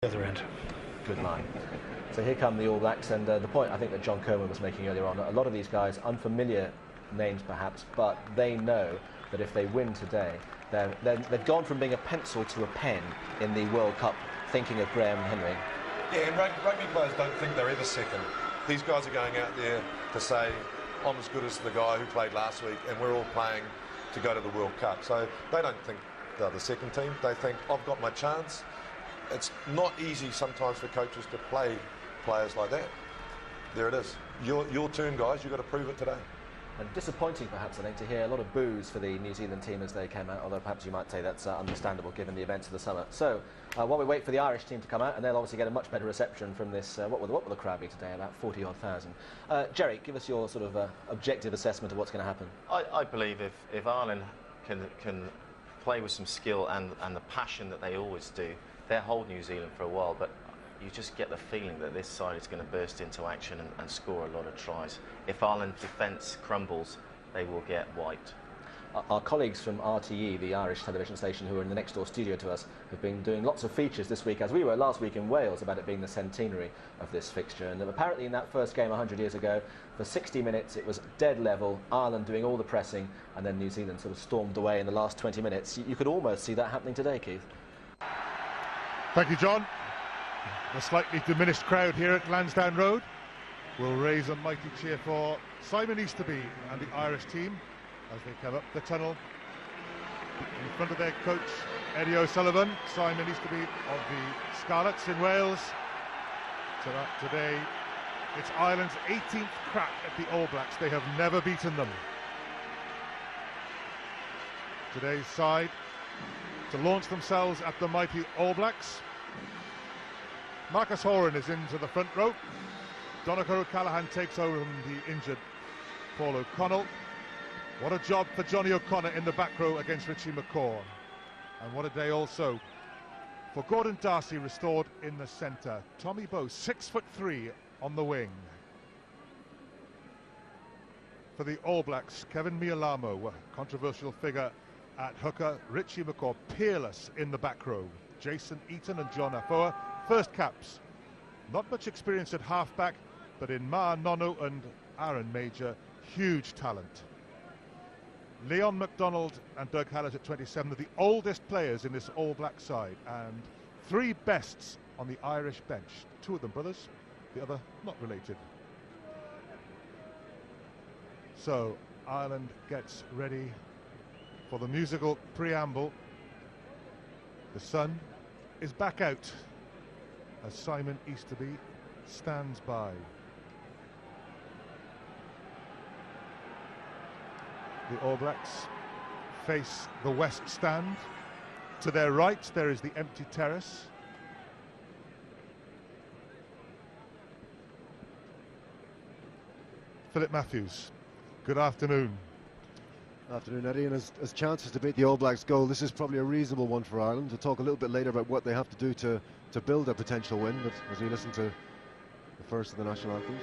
The other end. Good line. So here come the All Blacks, and the point I think that John Coleman was making earlier on, a lot of these guys, unfamiliar names perhaps, but they know that if they win today, they've gone from being a pencil to a pen in the World Cup, thinking of Graham Henry. Yeah, and rugby players don't think they're ever second. These guys are going out there to say, I'm as good as the guy who played last week, and we're all playing to go to the World Cup. So they don't think they're the second team. They think, I've got my chance. It's not easy sometimes for coaches to play players like that. There it is. Your turn, guys. You've got to prove it today. And disappointing, perhaps, I think, to hear a lot of boos for the New Zealand team as they came out, although perhaps you might say that's understandable given the events of the summer. So, while we wait for the Irish team to come out, and they'll obviously get a much better reception from this, what will the crowd be today? About 40-odd thousand. Jerry, give us your sort of objective assessment of what's going to happen. I believe if Ireland can play with some skill and the passion that they always do, they'll hold New Zealand for a while, but you just get the feeling that this side is going to burst into action and score a lot of tries. If Ireland's defence crumbles, they will get wiped. Our colleagues from RTE, the Irish television station, who are in the next door studio to us, have been doing lots of features this week, as we were last week in Wales, about it being the centenary of this fixture. And apparently in that first game 100 years ago, for 60 minutes it was dead level, Ireland doing all the pressing, and then New Zealand sort of stormed away in the last 20 minutes. You could almost see that happening today, Keith. Thank you, John. A slightly diminished crowd here at Lansdowne Road will raise a mighty cheer for Simon Easterby and the Irish team as they come up the tunnel in front of their coach Eddie O'Sullivan. Simon Easterby of the Scarlets in Wales. Today it's Ireland's 18th crack at the All Blacks. They have never beaten them. Today's side to launch themselves at the mighty All Blacks. Marcus Horan is into the front row. Donnacha O'Callaghan takes over from the injured Paul O'Connell. What a job for Johnny O'Connor in the back row against Richie McCaw. And what a day also for Gordon Darcy, restored in the centre. Tommy Bowe, 6'3", on the wing. For the All Blacks, Kevin Mialamo, a controversial figure at hooker. Richie McCaw, peerless in the back row. Jason Eaton and John Afoa, first caps. Not much experience at halfback, but in Ma Nono and Aaron Major, huge talent. Leon MacDonald and Doug Hallett at 27 are the oldest players in this All Black side, and 3 bests on the Irish bench. 2 of them brothers, the other not related. So Ireland gets ready for the musical preamble. The sun is back out as Simon Easterby stands by. The All Blacks face the West Stand. To their right there is the empty terrace. Philip Matthews, good afternoon. Afternoon, Eddie, and as chances to beat the All Blacks goal, this is probably a reasonable one for Ireland. We'll talk a little bit later about what they have to do to build a potential win, but as we listen to the first of the national anthems.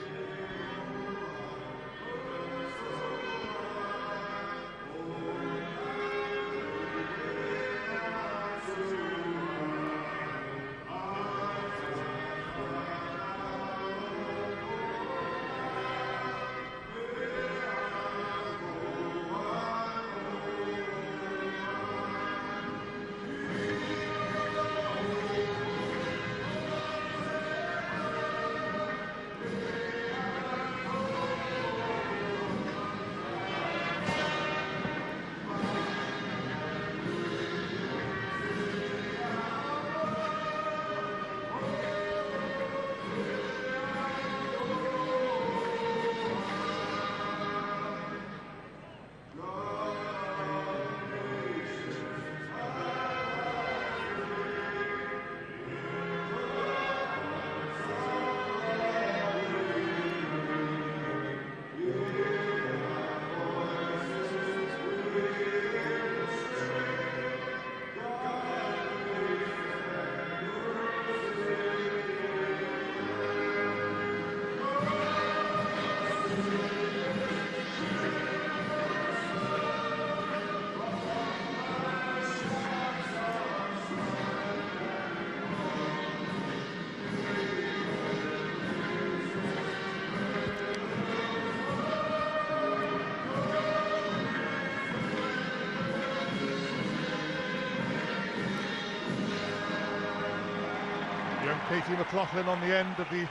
Young Katie McLaughlin on the end of the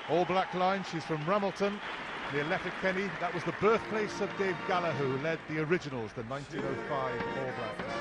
All Black line. She's from Ramilton, near Letterkenny. That was the birthplace of Dave Gallagher, who led the originals, the 1905 All Blacks.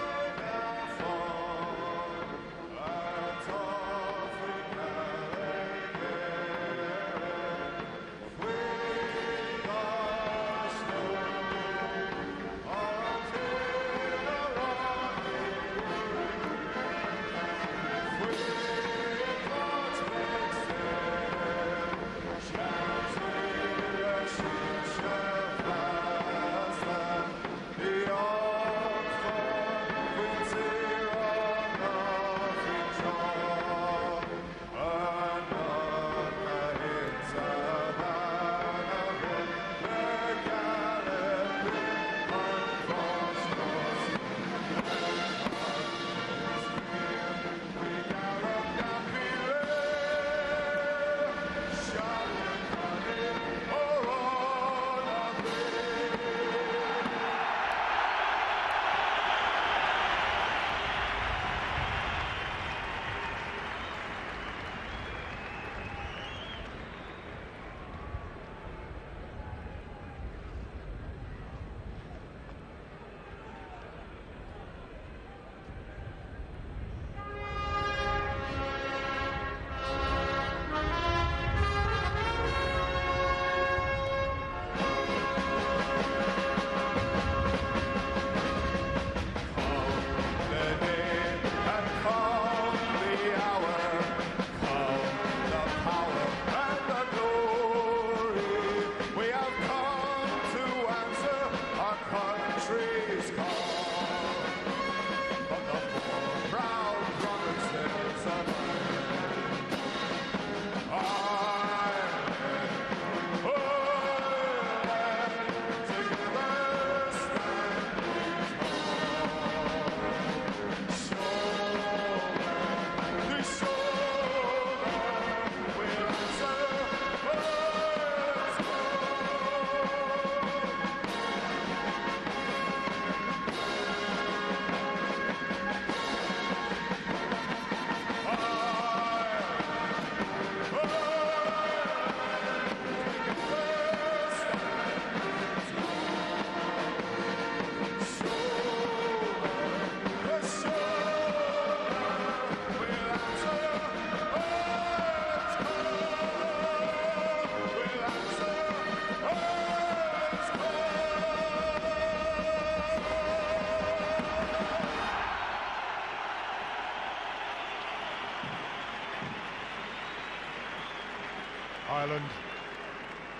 Ireland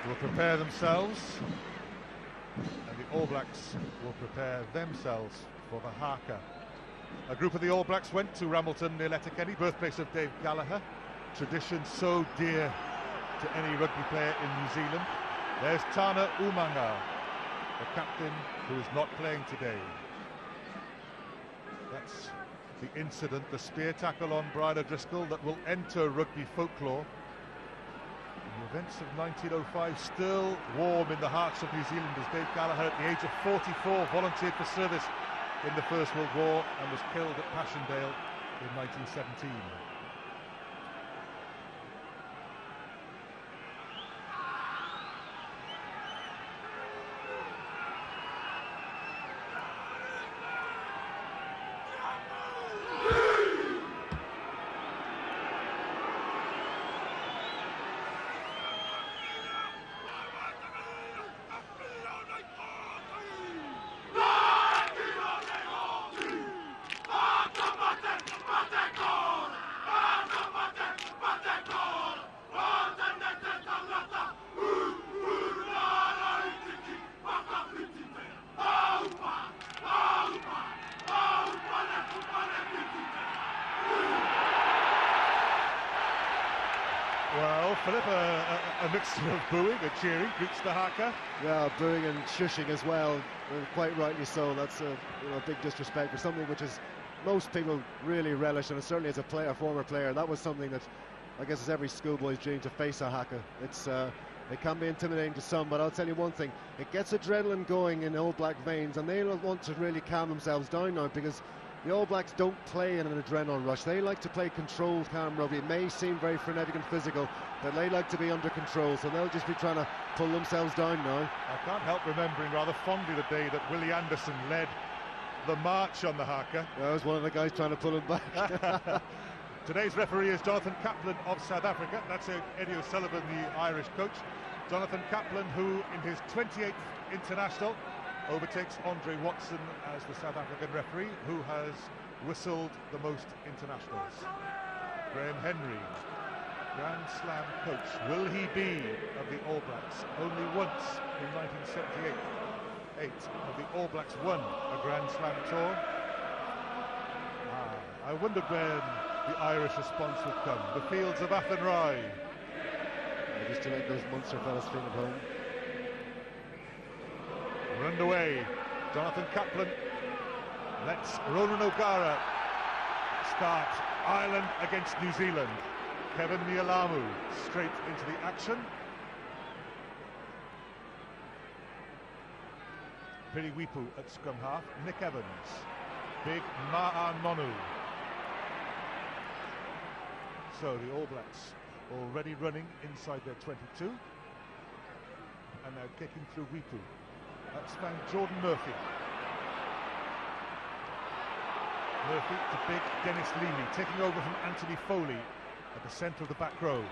will prepare themselves, and the All Blacks will prepare themselves for the haka. A group of the All Blacks went to Ramilton near Letterkenny, birthplace of Dave Gallagher. Tradition so dear to any rugby player in New Zealand. There's Tana Umanga, the captain, who is not playing today. That's the incident, the spear tackle on Brian O'Driscoll, that will enter rugby folklore. The events of 1905 still warm in the hearts of New Zealanders. Dave Gallagher, at the age of 44, volunteered for service in the First World War and was killed at Passchendaele in 1917. Well, Philip, a mixture of booing and cheering greets the haka. Yeah, booing and shushing as well, and quite rightly so. That's a big disrespect for something which is most people really relish, and certainly as a player, former player, that was something that I guess is every schoolboy's dream, to face a haka. It can be intimidating to some, but I'll tell you one thing, it gets adrenaline going in All Black veins, and they'll want to really calm themselves down now, because The All Blacks don't play in an adrenaline rush. They like to play controlled, calm rugby. It may seem very frenetic and physical, but they like to be under control, so they'll just be trying to pull themselves down now. I can't help remembering rather fondly the day that Willie Anderson led the march on the haka. I was one of the guys trying to pull him back. Today's referee is Jonathan Kaplan of South Africa. That's Eddie O'Sullivan, the Irish coach. Jonathan Kaplan, who in his 28th international overtakes Andre Watson as the South African referee, who has whistled the most internationals. Graham Henry, Grand Slam coach. Will he be of the All Blacks? Only once in 1978, 8 of the All Blacks won a Grand Slam tour. I wondered when the Irish response would come. The fields of Athenry. Just to make those Munster fellas feel at home. We're underway. Jonathan Kaplan lets Ronan O'Gara start. Ireland against New Zealand. Kevin Mialamu straight into the action. Piri Wipu at scrum half. Nick Evans. Big Ma'a Nonu. So the All Blacks already running inside their 22. And now kicking through Wipu. That's found Jordan Murphy. Murphy to big Dennis Leamy, taking over from Anthony Foley at the centre of the back row.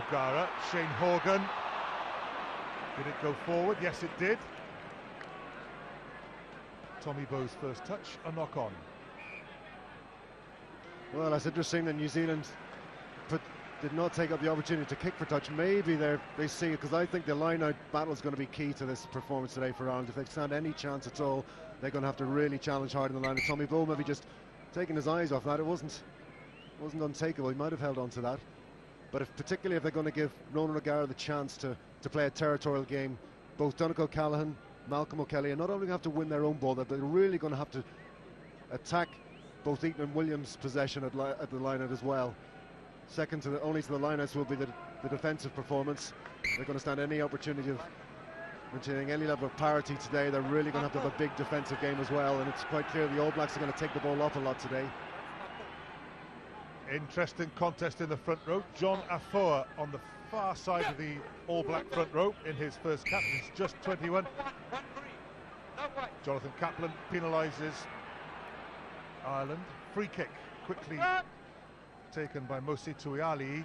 O'Gara, Shane Horgan. Did it go forward? Yes, it did. Tommy Bowes' first touch, a knock-on. Well, that's interesting that New Zealand did not take up the opportunity to kick for touch. Maybe they see it, because I think the line-out battle is going to be key to this performance today for Ireland. If they stand any chance at all, they're going to have to really challenge hard in the line. And Tommy Bowe maybe just taking his eyes off that. It wasn't untakeable. He might have held on to that. But particularly if they're going to give Ronan O'Gara the chance to play a territorial game, both Donnacha O'Callaghan, Malcolm O'Kelly are not only going to have to win their own ball, they're really going to have to attack both Eaton and Williams' possession at the line-out as well. Second only to the lineouts will be the defensive performance. They're going to stand any opportunity of maintaining any level of parity today. They're really going to have a big defensive game as well, and it's quite clear the All Blacks are going to take the ball off a lot today. Interesting contest in the front row. John Afoa on the far side of the All Black front row in his first cap. He's just 21. Jonathan Kaplan penalises Ireland. Free kick quickly taken by Mosi Tuiali.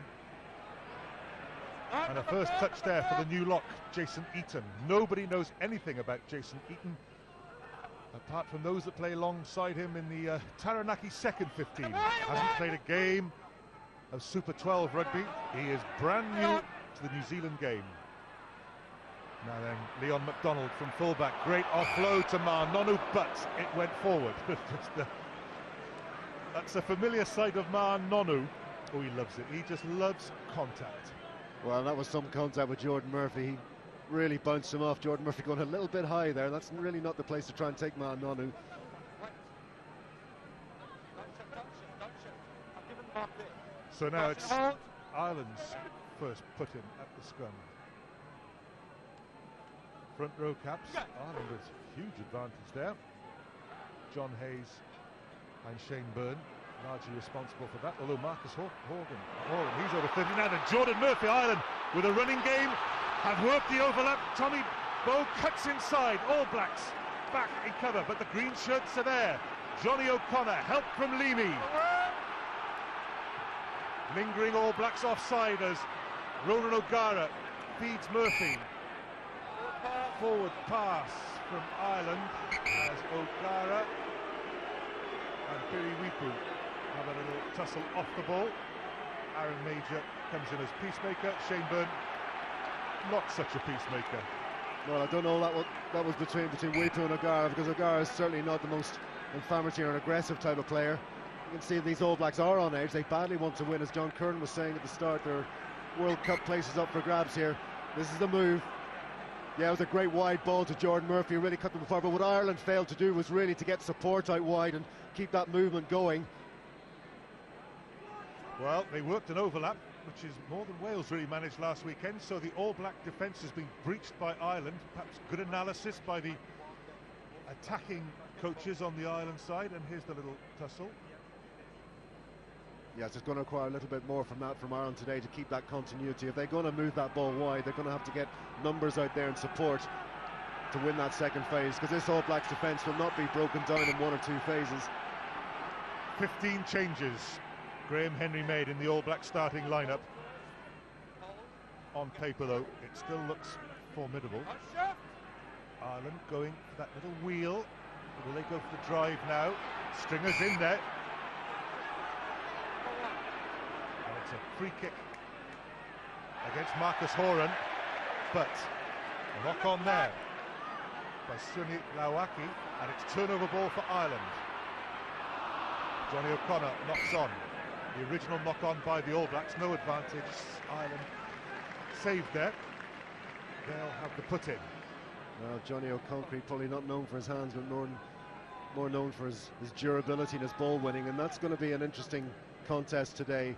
And a first touch there for the new lock, Jason Eaton. Nobody knows anything about Jason Eaton, apart from those that play alongside him in the Taranaki second 15. Hasn't played a game of Super 12 rugby. He is brand new to the New Zealand game. Now then, Leon McDonald from fullback. Great offload to Ma'a Nonu, but it went forward. That's a familiar sight of Ma'a Nonu. Oh, he loves it. He just loves contact. Well, that was some contact with Jordan Murphy. He really bounced him off. Jordan Murphy going a little bit high there. That's really not the place to try and take Ma'a Nonu. So now it's Ireland's first put-in at the scrum. Front row caps. Ireland with huge advantage there. John Hayes and Shane Byrne largely responsible for that, although Marcus Horgan, he's over 30 now. And Jordan Murphy, Ireland with a running game, have worked the overlap. Tommy Bowe cuts inside. All Blacks back in cover, but the green shirts are there. Johnny O'Connor, help from Leamy. Lingering All Blacks offside as Ronan O'Gara feeds Murphy. Forward pass from Ireland as O'Gara and Piri Wipu have a little tussle off the ball. Aaron Major comes in as peacemaker. Shane Byrne, not such a peacemaker. Well, I don't know that was between Wipu and O'Gara, because O'Gara is certainly not the most inflammatory or aggressive type of player. You can see these All Blacks are on edge. They badly want to win, as John Curran was saying at the start. Their World Cup places up for grabs here. This is the move. Yeah, it was a great wide ball to Jordan Murphy, really cut them apart. But what Ireland failed to do was really to get support out wide and keep that movement going. Well, they worked an overlap, which is more than Wales really managed last weekend. So the All Black defence has been breached by Ireland. Perhaps good analysis by the attacking coaches on the Ireland side, and here's the little tussle. Yes, it's going to require a little bit more from Ireland today to keep that continuity. If they're going to move that ball wide, they're going to have to get numbers out there and support to win that second phase, because this All Blacks defence will not be broken down in 1 or 2 phases. 15 changes Graham Henry made in the All Black starting lineup. On paper, though, it still looks formidable. Ireland going for that little wheel. Will they go for the drive now? Stringer's in there. And it's a free kick against Marcus Horan, but a knock on there by Sunny Lawaki, and it's turnover ball for Ireland. Johnny O'Connor knocks on. The original knock on by the All Blacks, no advantage. Ireland saved there. They'll have the put in. Well, Johnny O'Connor probably not known for his hands, but more known for his durability and his ball winning, and that's going to be an interesting contest today.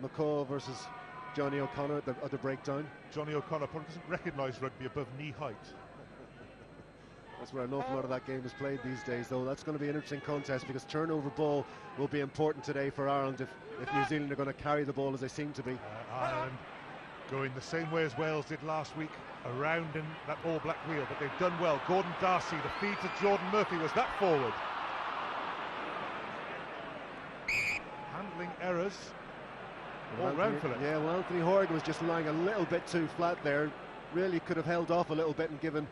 McCaw versus Johnny O'Connor at the breakdown. Johnny O'Connor probably doesn't recognise rugby above knee height. That's where an awful lot of that game is played these days, though. That's going to be an interesting contest, because turnover ball will be important today for Ireland if New Zealand are going to carry the ball as they seem to be. Ireland going the same way as Wales did last week, around in that All Black wheel, but they've done well. Gordon Darcy, the feed to Jordan Murphy, was that forward? Handling errors all round for it. Yeah, well, Anthony Horgan was just lying a little bit too flat there. Really could have held off a little bit and given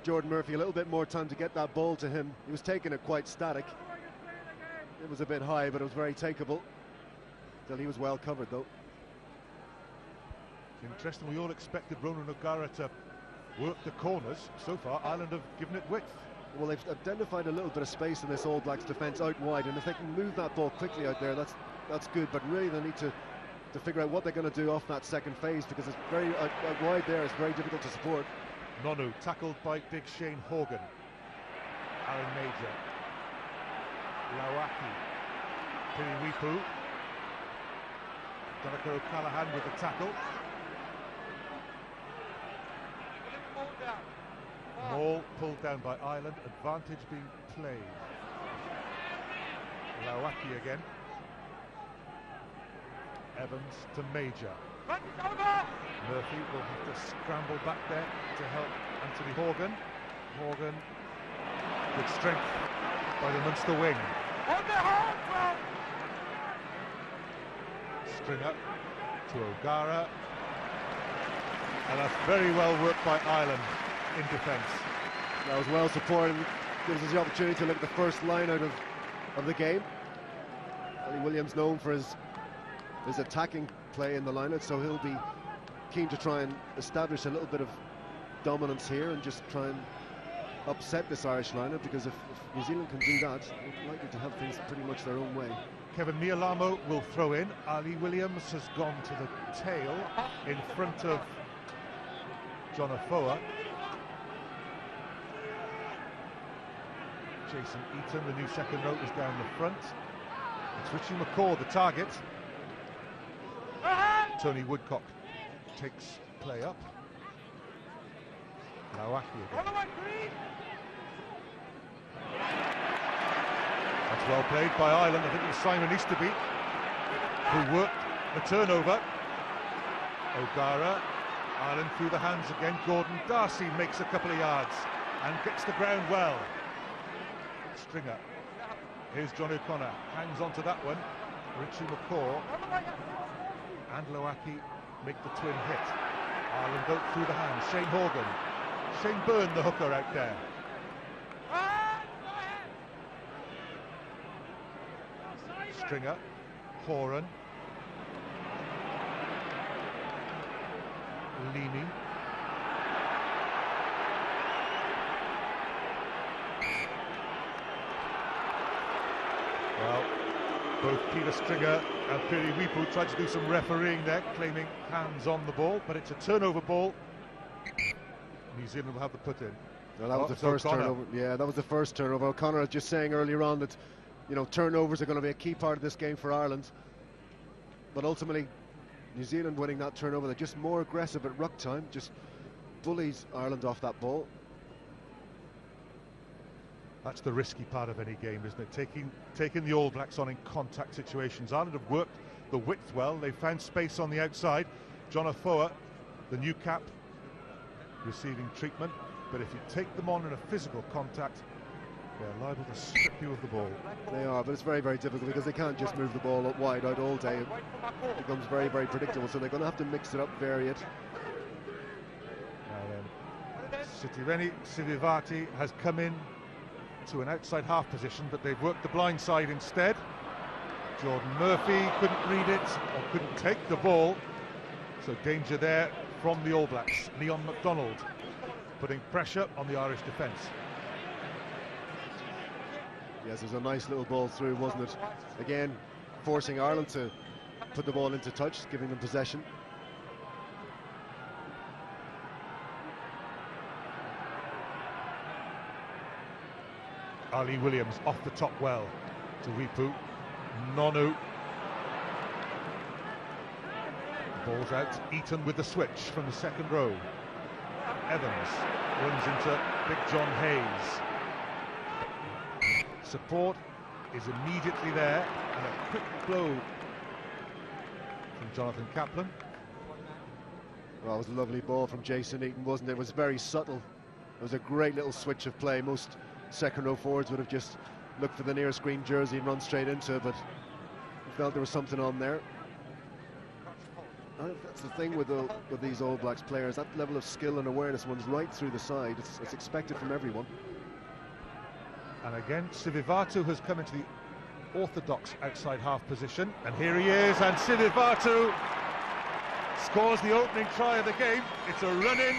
Jordan Murphy a little bit more time to get that ball to him. He was taking it quite static. It was a bit high, but it was very takeable. Still, he was well covered, though. Interesting, we all expected Ronan O'Gara to work the corners. So far, Ireland have given it width. Well, they've identified a little bit of space in this All Blacks defence out wide, and if they can move that ball quickly out there, that's good. But really, they need to figure out what they're going to do off that second phase, because it's very out wide there. It's very difficult to support. Nonu tackled by big Shane Horgan. Aaron Major, Lawaki, Piriwipu, Donica O'Callaghan with the tackle. Maul pulled down by Ireland, advantage being played. Lawaki again. Evans to Major. Murphy will have to scramble back there to help Anthony Horgan. Horgan with strength by the Munster wing. Stringer to O'Gara. And that's very well worked by Ireland in defence. That was well supported. Gives us the opportunity to look at the first line out of the game. Ali Williams known for his attacking play in the line-out, so he'll be keen to try and establish a little bit of dominance here and just try and upset this Irish lineup, because if New Zealand can do that, they're likely to have things pretty much their own way. Kevin Mialamo will throw in. Ali Williams has gone to the tail in front of John Afoa. Jason Eaton, the new second row, is down the front. It's Richie McCaw, the target. Tony Woodcock takes play up. Lawaki again. That's well played by Ireland. I think it was Simon Easterby who worked the turnover. O'Gara, Ireland through the hands again. Gordon Darcy makes a couple of yards and gets the ground well. Stringer. Here's John O'Connor, hangs on to that one. Richie McCaw and Lawaki make the twin hit. Ireland go through the hands. Shane Horgan. Shane Byrne, the hooker out there. Stringer, Horan, Leany. Well, both Peter Stringer and Piriwipu tried to do some refereeing there, claiming hands on the ball, but it's a turnover ball. New Zealand will have the put in. Well, that was the first turnover. Yeah, that was the first turnover. O'Connor was just saying earlier on that, you know, turnovers are going to be a key part of this game for Ireland. But ultimately, New Zealand winning that turnover, they're just more aggressive at ruck time, just bullies Ireland off that ball. That's the risky part of any game, isn't it? Taking the All Blacks on in contact situations. Ireland have worked the width well. They found space on the outside. John Afoa, the new cap, receiving treatment. But if you take them on in a physical contact, they're liable to strip you of the ball. They are, but it's very, very difficult because they can't just move the ball up wide out all day. It becomes very, very predictable, so they're going to have to mix it up, vary it. Now then, Sitiveni Sivivati has come in to an outside half position, but they've worked the blind side instead. Jordan Murphy couldn't read it or couldn't take the ball, so danger there from the All Blacks. Leon MacDonald putting pressure on the Irish defence. Yes, it was a nice little ball through, wasn't it? Again, forcing Ireland to put the ball into touch, giving them possession. Ali Williams off the top well to Wipu. Nonu. The ball's out. Eaton with the switch from the second row. Evans runs into Big John Hayes. Support is immediately there, and a quick blow from Jonathan Kaplan. Well, it was a lovely ball from Jason Eaton, wasn't it? It was very subtle. It was a great little switch of play. Most second row forwards would have just looked for the nearest green jersey and run straight into it, but I felt there was something on there. I think that's the thing with these All Blacks players, that level of skill and awareness runs right through the side. It's expected from everyone. And again, Sivivatu has come into the orthodox outside half position, and here he is, and Sivivatu scores the opening try of the game. It's a run-in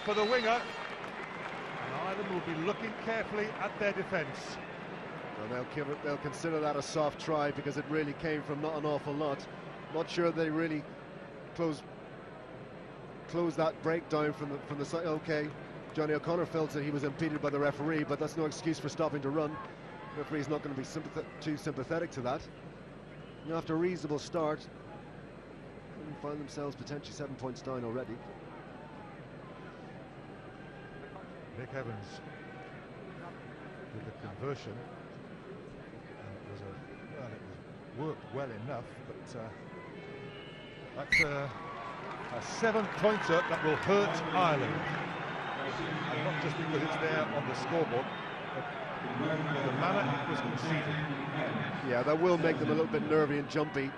for the winger, and Ireland will be looking carefully at their defence. Well, they'll consider that a soft try because it really came from not an awful lot. Not sure they really close that breakdown from the side. Okay, Johnny O'Connor felt that he was impeded by the referee, but that's no excuse for stopping to run. The referee's not going to be too sympathetic to that. And after a reasonable start, they find themselves potentially 7 points down already. Nick Evans with the conversion. It worked well enough, but that's a 7-pointer that will hurt Ireland. And not just because it's there on the scoreboard, but the manner it was conceded. Yeah, that will make them a little bit nervy and jumpy.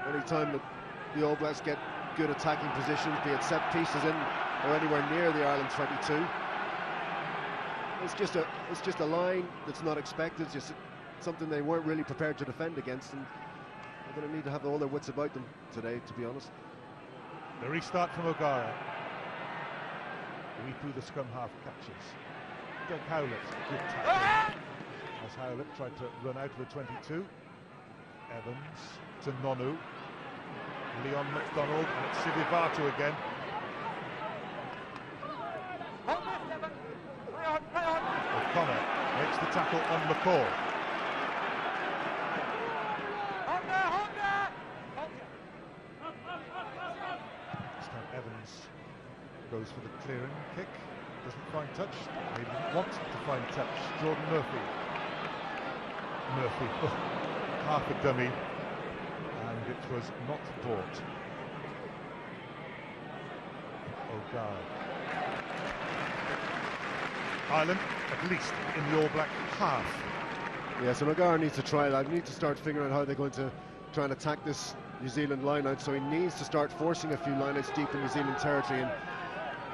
Any time that the All Blacks get good attacking positions, be it set pieces in or anywhere near the Ireland 22. It's just a line that's not expected, just something they weren't really prepared to defend against, and they're going to need to have all their wits about them today, to be honest. The restart from O'Gara. Wipu, the scrum half, catches. Doug Howlett, good tackle. As Howlett tried to run out of the 22. Evans to Nonu. Leon MacDonald, and it's Sivivatu again. O'Connor makes the tackle on McCall. This time Evans goes for the clearing kick, doesn't find touch, maybe didn't want to find touch. Jordan Murphy, half a dummy, and it was not bought. O'Gara. Ireland, at least in the All Black half. Yeah, so O'Gara needs to try that. He needs to start figuring out how they're going to try and attack this New Zealand line-out, so he needs to start forcing a few line-outs deep in New Zealand territory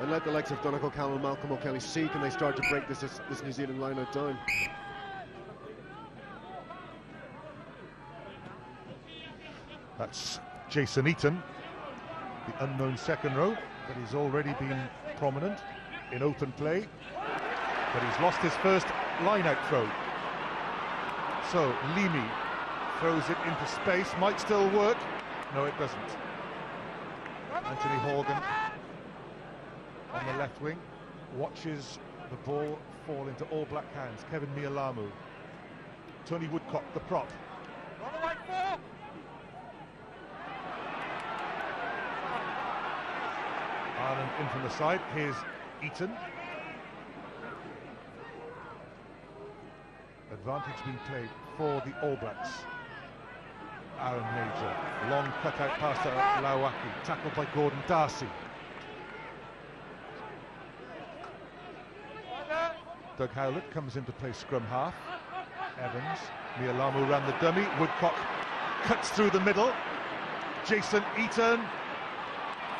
and let the likes of Donegal Campbell, Malcolm O'Kelly see can they start to break this New Zealand line-out down. That's Jason Eaton, the unknown second row, but he's already been prominent in open play, but he's lost his first line-out throw. So Limi throws it into space, might still work. No, it doesn't. Anthony Horgan on the left wing watches the ball fall into All Black hands. Kevin Mialamu, Tony Woodcock, the prop. Ireland in from the side. Here's Eaton. Advantage being played for the All Blacks. Aaron Major, long cut-out pass to Lawaki, tackled by Gordon Darcy. Doug Howlett comes in to play scrum half. Evans, Mialamu ran the dummy, Woodcock cuts through the middle. Jason Eaton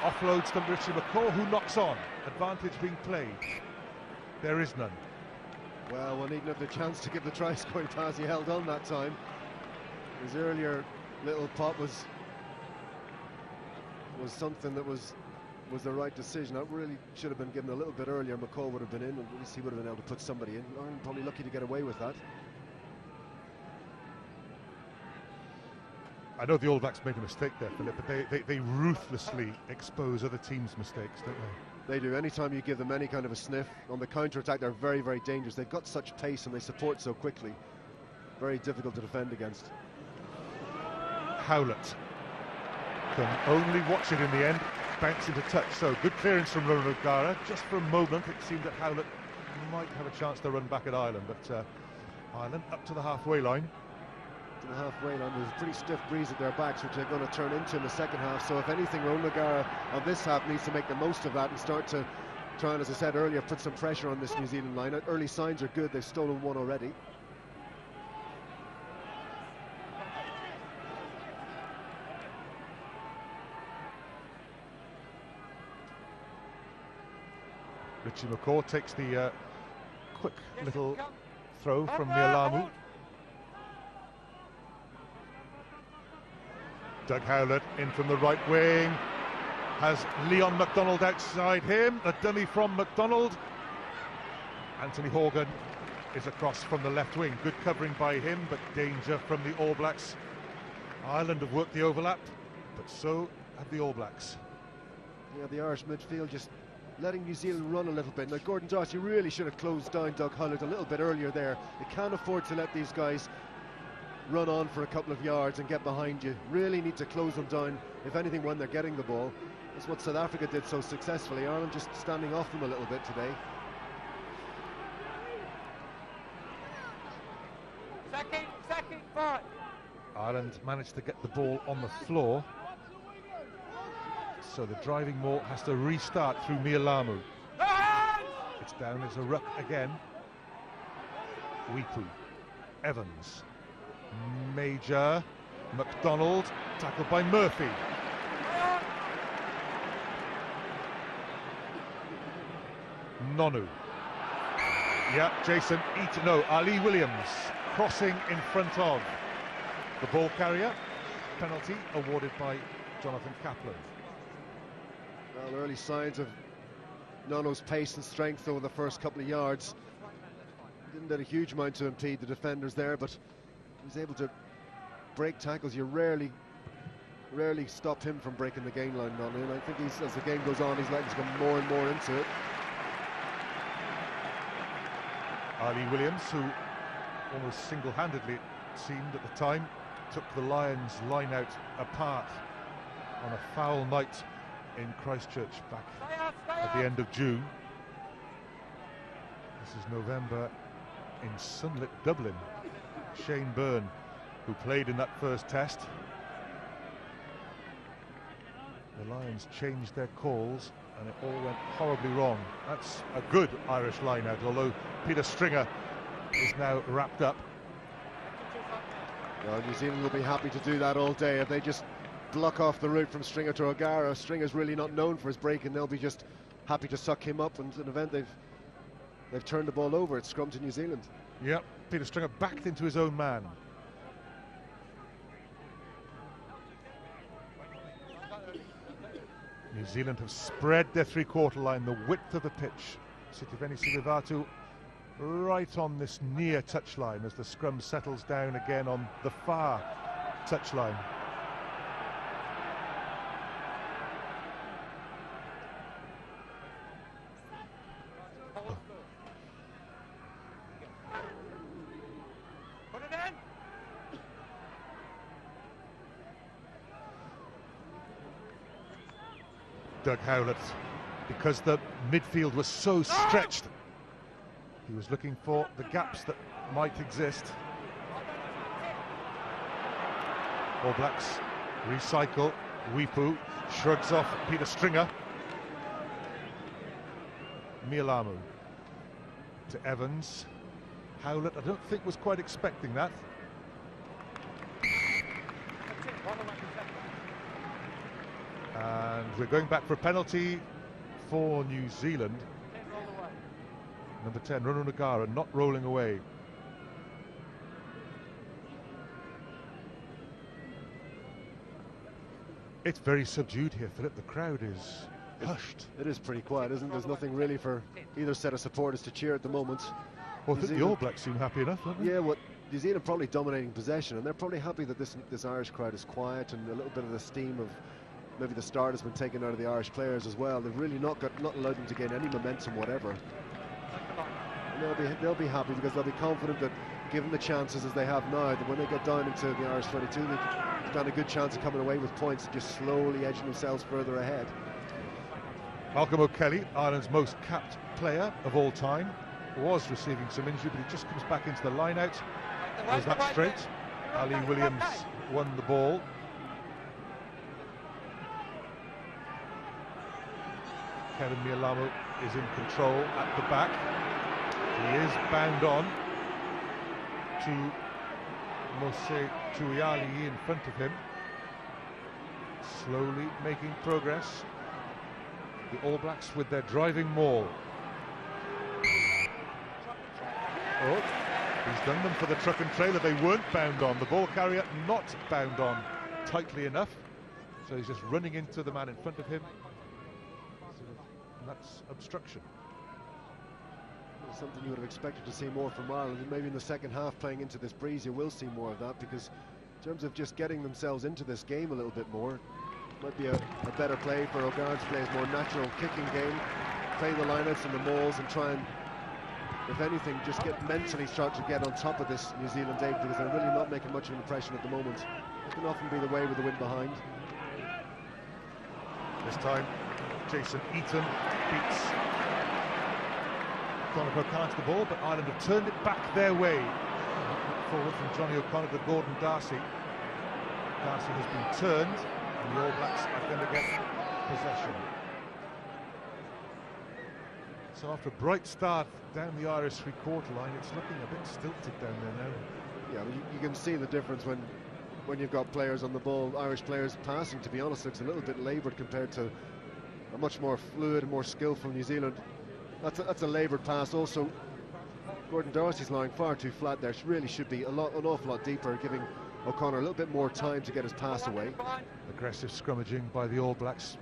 offloads to Richie McCaw, who knocks on. Advantage being played. There is none. Well, one didn't have the chance to give the try-scoring pass. He held on that time. His earlier little pop was something that was the right decision. That really should have been given a little bit earlier. McCall would have been in, and at least he would have been able to put somebody in. Ireland probably lucky to get away with that. I know the All Blacks made a mistake there, Philip, but they ruthlessly expose other teams' mistakes, don't they? They do. Anytime you give them any kind of a sniff on the counter-attack, they're very, very dangerous. They've got such pace and they support so quickly. Very difficult to defend against. Howlett can only watch it in the end, bounce into touch. So good clearance from Ronan O'Gara. Just for a moment it seemed that Howlett might have a chance to run back at Ireland, but Ireland up to the halfway line. To the halfway line, there's a pretty stiff breeze at their backs, which they're going to turn into in the second half. So if anything, Ronan O'Gara on this half needs to make the most of that and start to try and, as I said earlier, put some pressure on this New Zealand line. Early signs are good. They've stolen one already. Richie McCaw takes the quick little throw from Mialamu. Doug Howlett in from the right wing, has Leon MacDonald outside him, a dummy from MacDonald. Anthony Horgan is across from the left wing, good covering by him, but danger from the All Blacks. Ireland have worked the overlap, but so have the All Blacks. Yeah, the Irish midfield just letting New Zealand run a little bit. Now Gordon Darcy really should have closed down Doug Howlett a little bit earlier there. They can't afford to let these guys run on for a couple of yards and get behind you. Really need to close them down, if anything, when they're getting the ball. That's what South Africa did so successfully. Ireland just standing off them a little bit today. Second, five. Ireland managed to get the ball on the floor, so the driving maul has to restart through Mialamu. It's down as a ruck again. Wipu, Evans, Major, MacDonald, tackled by Murphy. Nonu. Yeah, Jason Eaton, no, Ali Williams crossing in front of the ball carrier. Penalty awarded by Jonathan Kaplan. Well, early signs of Nono's pace and strength over the first couple of yards. Didn't do a huge amount to impede the defenders there, but he was able to break tackles. You rarely stop him from breaking the gain line, Nono, and I think as the game goes on, he's likely to come more and more into it. Ali Williams, who almost single-handedly, it seemed at the time, took the Lions line out apart on a foul night in Christchurch back at the end of June. This is November in sunlit Dublin. Shane Byrne, who played in that first test. The Lions changed their calls and it all went horribly wrong. That's a good Irish line out, although Peter Stringer is now wrapped up. Well, New Zealand will be happy to do that all day if they just block off the route from Stringer to O'Gara. Stringer's really not known for his break, and they'll be just happy to suck him up. And an event they've turned the ball over. It's scrum to New Zealand. Yep, Peter Stringer backed into his own man. New Zealand have spread their three-quarter line, the width of the pitch. Sitiveni Silivatu right on this near touchline as the scrum settles down again on the far touchline. Doug Howlett, because the midfield was so stretched, He was looking for the gaps that might exist. All Blacks recycle. Wipu shrugs off Peter Stringer. Mialamu to Evans. Howlett, I don't think was quite expecting that. And we're going back for a penalty for New Zealand. Number 10, Runu Nagara, not rolling away. It's very subdued here, Philip. The crowd is hushed. It is pretty quiet, isn't it? There's nothing really for either set of supporters to cheer at the moment. Well, I think the All Blacks seem happy enough, don't they? Yeah, well, New Zealand probably dominating possession, and they're probably happy that this Irish crowd is quiet, and a little bit of the steam of maybe the start has been taken out of the Irish players as well. They've really not allowed them to gain any momentum whatever. And they'll be happy because they'll be confident that, given the chances as they have now, that when they get down into the Irish 22, they've got a good chance of coming away with points and just slowly edging themselves further ahead. Malcolm O'Kelly, Ireland's most capped player of all time, was receiving some injury, but he just comes back into the line-out. Was that straight? Ali Williams won the ball. Kevin Mialamu is in control at the back. He is bound on to Mose Tuiali in front of him. Slowly making progress. The All Blacks with their driving maul. Oh, he's done them for the truck and trailer. They weren't bound on. The ball carrier not bound on tightly enough. So he's just running into the man in front of him. And that's obstruction. Something you would have expected to see more from Ireland, and maybe in the second half, playing into this breeze, you will see more of that, because in terms of just getting themselves into this game a little bit more, it might be a better play for O'Gara to play his more natural kicking game, play the lineouts and the mauls, and try and, if anything, just mentally start to get on top of this New Zealand aid, because they're really not making much of an impression at the moment. It can often be the way with the wind behind. This time, Jason Eaton beats Conor O'Connor to the ball, but Ireland have turned it back their way. Forward from Johnny O'Connor to Gordon Darcy. Darcy has been turned, and the All Blacks are going to get possession. So after a bright start down the Irish three-quarter line, it's looking a bit stilted down there now. Yeah, well, you can see the difference when you've got players on the ball. Irish players passing, to be honest, looks a little bit laboured compared to a much more fluid and more skillful New Zealand. That's a laboured pass. Also, Gordon Darcy's lying far too flat there. Really should be an awful lot deeper, giving O'Connor a little bit more time to get his pass away. Aggressive scrummaging by the All Blacks,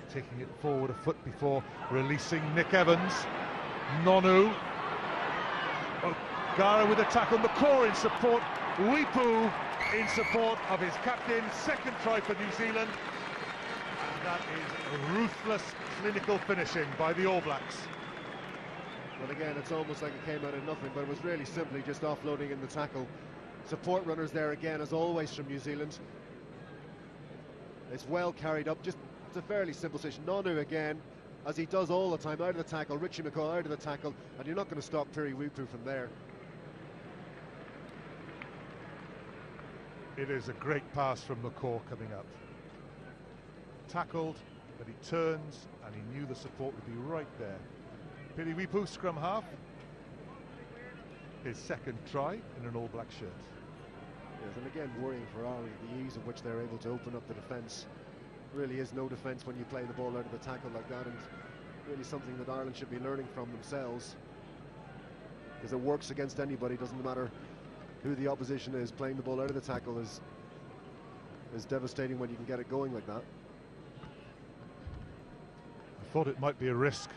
taking it forward a foot before releasing Nick Evans. Nonu. O'Gara with a tackle. McCaw in support. Wipu in support of his captain. Second try for New Zealand. And that is ruthless clinical finishing by the All Blacks. Well, again, it's almost like it came out of nothing, but it was really simply just offloading in the tackle. Support runners there again, as always, from New Zealand. It's well carried up. It's a fairly simple situation. Nonu again, as he does all the time, out of the tackle. Richie McCaw out of the tackle, and you're not going to stop Piri Wipu from there. It is a great pass from McCaw coming up. Tackled, but he turns, and he knew the support would be right there. Piri Wipu, scrum half. His second try in an All Black shirt. Yes, and again, worrying for Ireland, the ease of which they're able to open up the defence. Really is no defence when you play the ball out of the tackle like that, and really something that Ireland should be learning from themselves, because it works against anybody. Doesn't matter who the opposition is. Playing the ball out of the tackle is devastating when you can get it going like that. I thought it might be a risk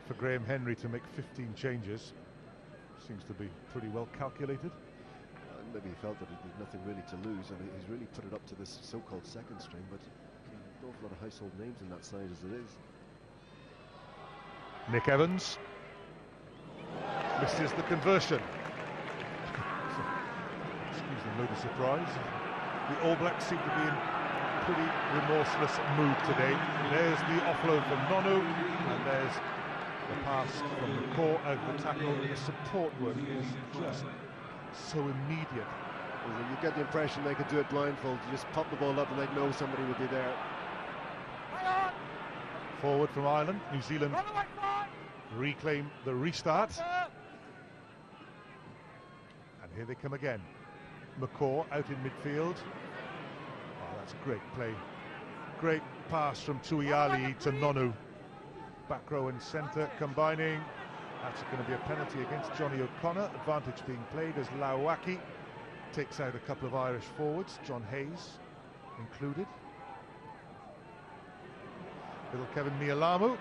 for Graham Henry to make 15 changes. Seems to be pretty well calculated. Maybe he felt that he had nothing really to lose, and he's really put it up to this so-called second string, but an awful lot of household names in that side as it is. Nick Evans misses the conversion. Excuse the load of surprise. The All Blacks seem to be in pretty remorseless mood today. There's the offload from Nonu, and there's The pass from McCaw out of the tackle, the support work is just so immediate. You get the impression they could do it blindfold. You just pop the ball up and they'd know somebody would be there. Forward from Ireland, New Zealand reclaim the restart. And here they come again. McCaw out in midfield. Oh, that's great play. Great pass from Tuiali to Nonu. Back row and centre combining. That's going to be a penalty against Johnny O'Connor. Advantage being played as Lauaki takes out a couple of Irish forwards, John Hayes included. Little Kevin Mialamu,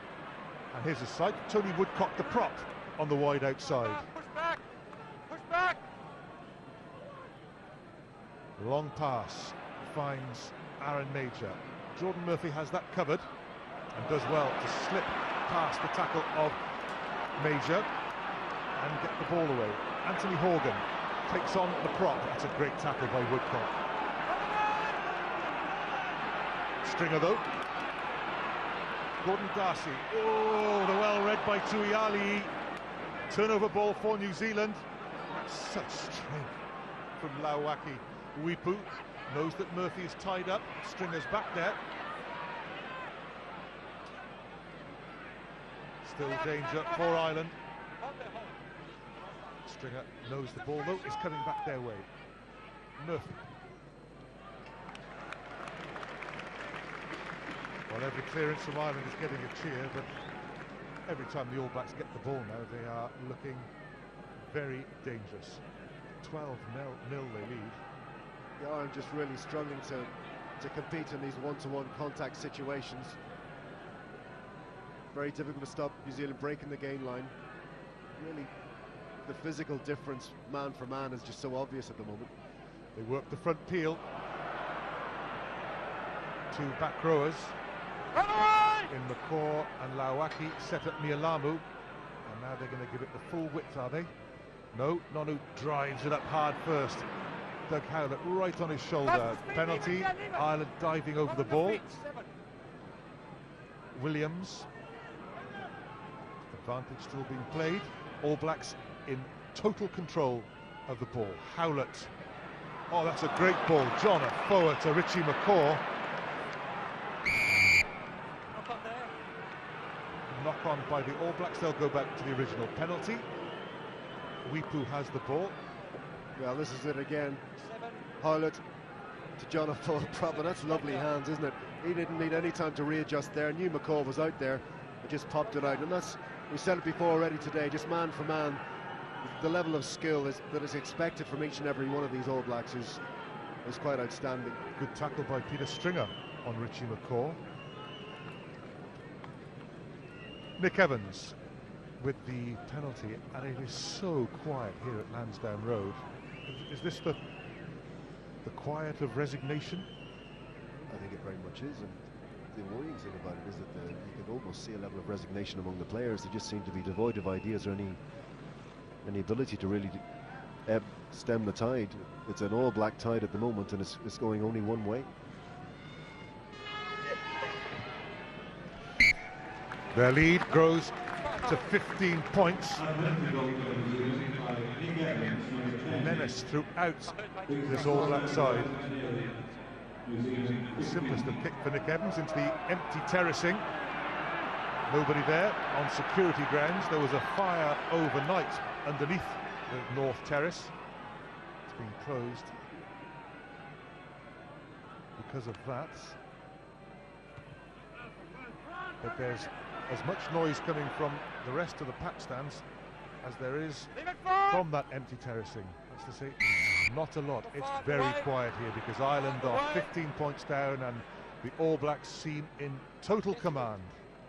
and here's a sight. Tony Woodcock, the prop, on the wide outside. Push back! Push back! Long pass finds Aaron Major. Jordan Murphy has that covered and does well to slip past the tackle of Major and get the ball away. Anthony Horgan takes on the prop. That's a great tackle by Woodcock. Stringer though. Gordon Darcy. Oh, the well read by Tuiali. Turnover ball for New Zealand. Such strength from Lauaki. Wipu knows that Murphy is tied up. Stringer's back there. Still danger for Ireland. Stringer knows the ball though, is coming back their way. Murphy. Well, every clearance from Ireland is getting a cheer, but every time the All Blacks get the ball now, they are looking very dangerous. 12-0 they lead. The Ireland just really struggling to compete in these one-to-one contact situations. Very difficult to stop New Zealand breaking the gain line. Really, the physical difference man for man is just so obvious at the moment. They work the front peel. Two back rowers in McCaw and Lauaki set up Mialamu, and now they're going to give it the full width, are they? No, Nonu drives it up hard first. Doug Howlett right on his shoulder. Penalty, Ireland diving over the ball. Williams. Advantage still being played. All Blacks in total control of the ball. Howlett. Oh, that's a great ball. John Afoa to Richie McCaw. Knock on by the All Blacks. They'll go back to the original penalty. Wipu has the ball. Well, this is it again. Howlett to John Afoa prop, and that's lovely hands, isn't it? He didn't need any time to readjust there. Knew McCaw was out there. It just popped it out, and that's, we said it before already today, just man for man. The level of skill that is expected from each and every one of these All Blacks is quite outstanding. Good tackle by Peter Stringer on Richie McCaw. Nick Evans with the penalty, and it is so quiet here at Lansdowne Road. Is this the quiet of resignation? I think it very much is, and the worrying thing about it is that you can almost see a level of resignation among the players. They just seem to be devoid of ideas or any ability to really stem the tide. It's an All Black tide at the moment, and it's going only one way. Their lead grows to 15 points. Menace throughout this All Black side. Simplest of kick for Nick Evans into the empty terracing. Nobody there on security grounds. There was a fire overnight underneath the North Terrace. It's been closed because of that. But there's as much noise coming from the rest of the pack stands as there is from that empty terracing. That's to say, not a lot. It's very quiet here because Ireland are 15 points down and the All Blacks seem in total command.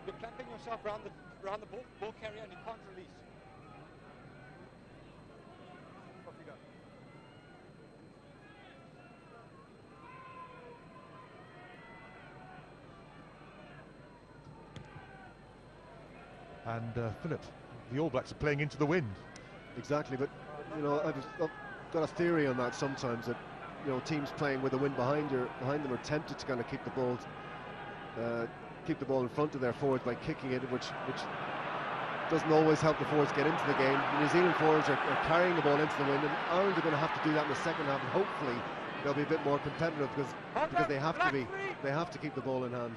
You're clamping yourself around the ball carrier and you can't release. Off you go. And Philip, the All Blacks are playing into the wind. Exactly, but you know, I've got a theory on that sometimes, that you know, teams playing with the wind behind them are tempted to kind of keep the ball in front of their forwards by kicking it, which doesn't always help the forwards get into the game. The New Zealand forwards are carrying the ball into the wind, and Ireland are going to have to do that in the second half, and hopefully they'll be a bit more competitive because they have to be. They have to keep the ball in hand.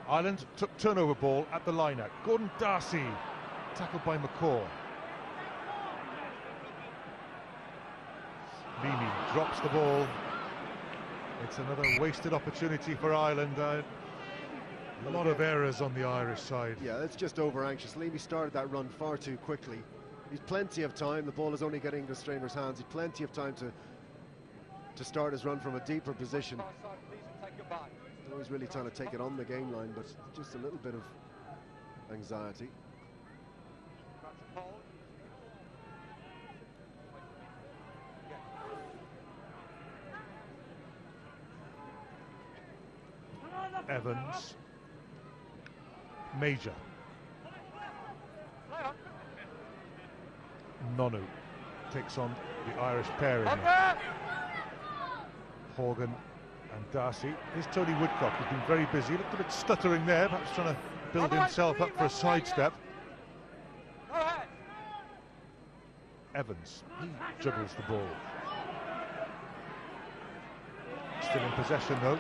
Ireland took turnover ball at the line out. Gordon Darcy, tackled by McCaw. Mimi drops the ball. It's another wasted opportunity for Ireland. A lot of errors on the Irish side. Yeah, it's just over anxious. Leamy started that run far too quickly. He's plenty of time. The ball is only getting the Strainer's hands. He's plenty of time to start his run from a deeper position. No, he's really trying to take it on the game line, but just a little bit of anxiety. Evans, Major, Nonu takes on the Irish pairing. Horgan and Darcy. Here's Tony Woodcock, who's been very busy. Looked a bit stuttering there, perhaps trying to build himself up for a sidestep. Evans, he juggles the ball. Still in possession though.